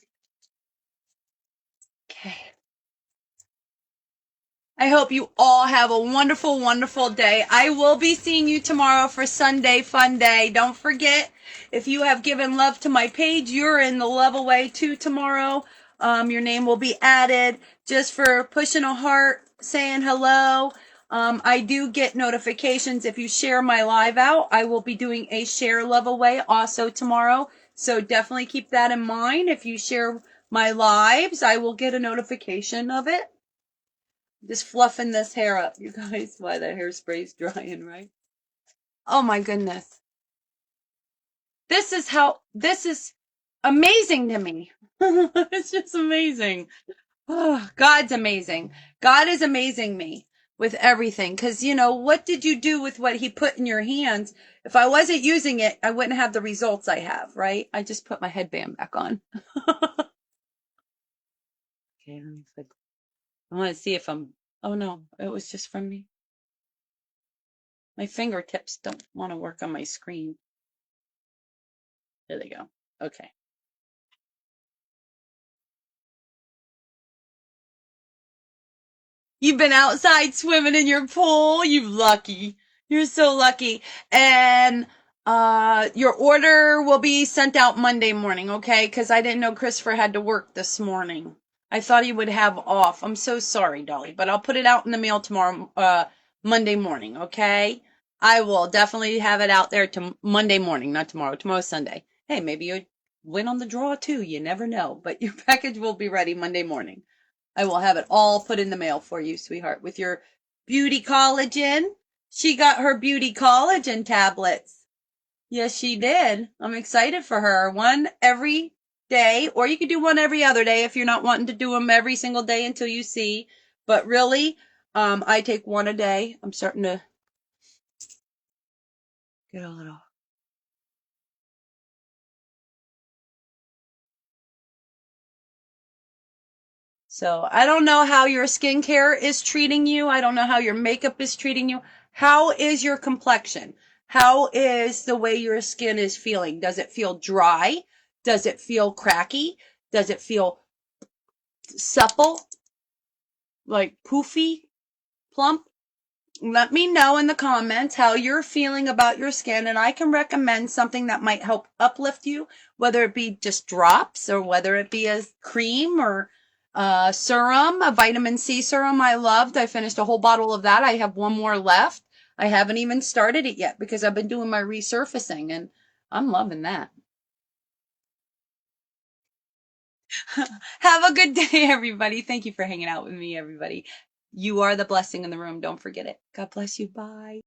Okay. I hope you all have a wonderful, wonderful day. I will be seeing you tomorrow for Sunday Fun Day. Don't forget, if you have given love to my page, you're in the Love Away too tomorrow. Your name will be added just for pushing a heart, saying hello. I do get notifications if you share my live out. I will be doing a share Love Away also tomorrow. So definitely keep that in mind. If you share my lives, I will get a notification of it. Just fluffing this hair up, you guys, while the hairspray's drying, right? Oh my goodness. This is amazing to me. It's just amazing. Oh, God's amazing. God is amazing me with everything. Because, what did you do with what he put in your hands? If I wasn't using it, I wouldn't have the results I have, right? I just put my headband back on. Okay, let me click. I want to see if oh no, it was just from me. My fingertips don't want to work on my screen. There they go. Okay. You've been outside swimming in your pool. You lucky. You're so lucky. And your order will be sent out Monday morning, okay? Because I didn't know Christopher had to work this morning. I thought he would have off. I'm so sorry, Dolly, but I'll put it out in the mail tomorrow, Monday morning, okay? I will definitely have it out there to Monday morning, not tomorrow. Tomorrow's Sunday. Hey, maybe you win on the draw too. You never know. But your package will be ready Monday morning. I will have it all put in the mail for you, sweetheart, with your beauty collagen. She got her beauty collagen tablets. Yes, she did. I'm excited for her. One every day, or you could do one every other day if you're not wanting to do them every single day until you see. But really, I take one a day. I'm starting to get a little. So I don't know how your skincare is treating you. I don't know how your makeup is treating you. How is your complexion? How is the way your skin is feeling? Does it feel dry? Does it feel cracky? Does it feel supple? Like poofy? Plump? Let me know in the comments how you're feeling about your skin, and I can recommend something that might help uplift you, whether it be just drops or whether it be a cream or serum, a vitamin C serum I loved. I finished a whole bottle of that. I have one more left. I haven't even started it yet because I've been doing my resurfacing, and I'm loving that. Have a good day, everybody. Thank you for hanging out with me, everybody. You are the blessing in the room. Don't forget it. God bless you. Bye.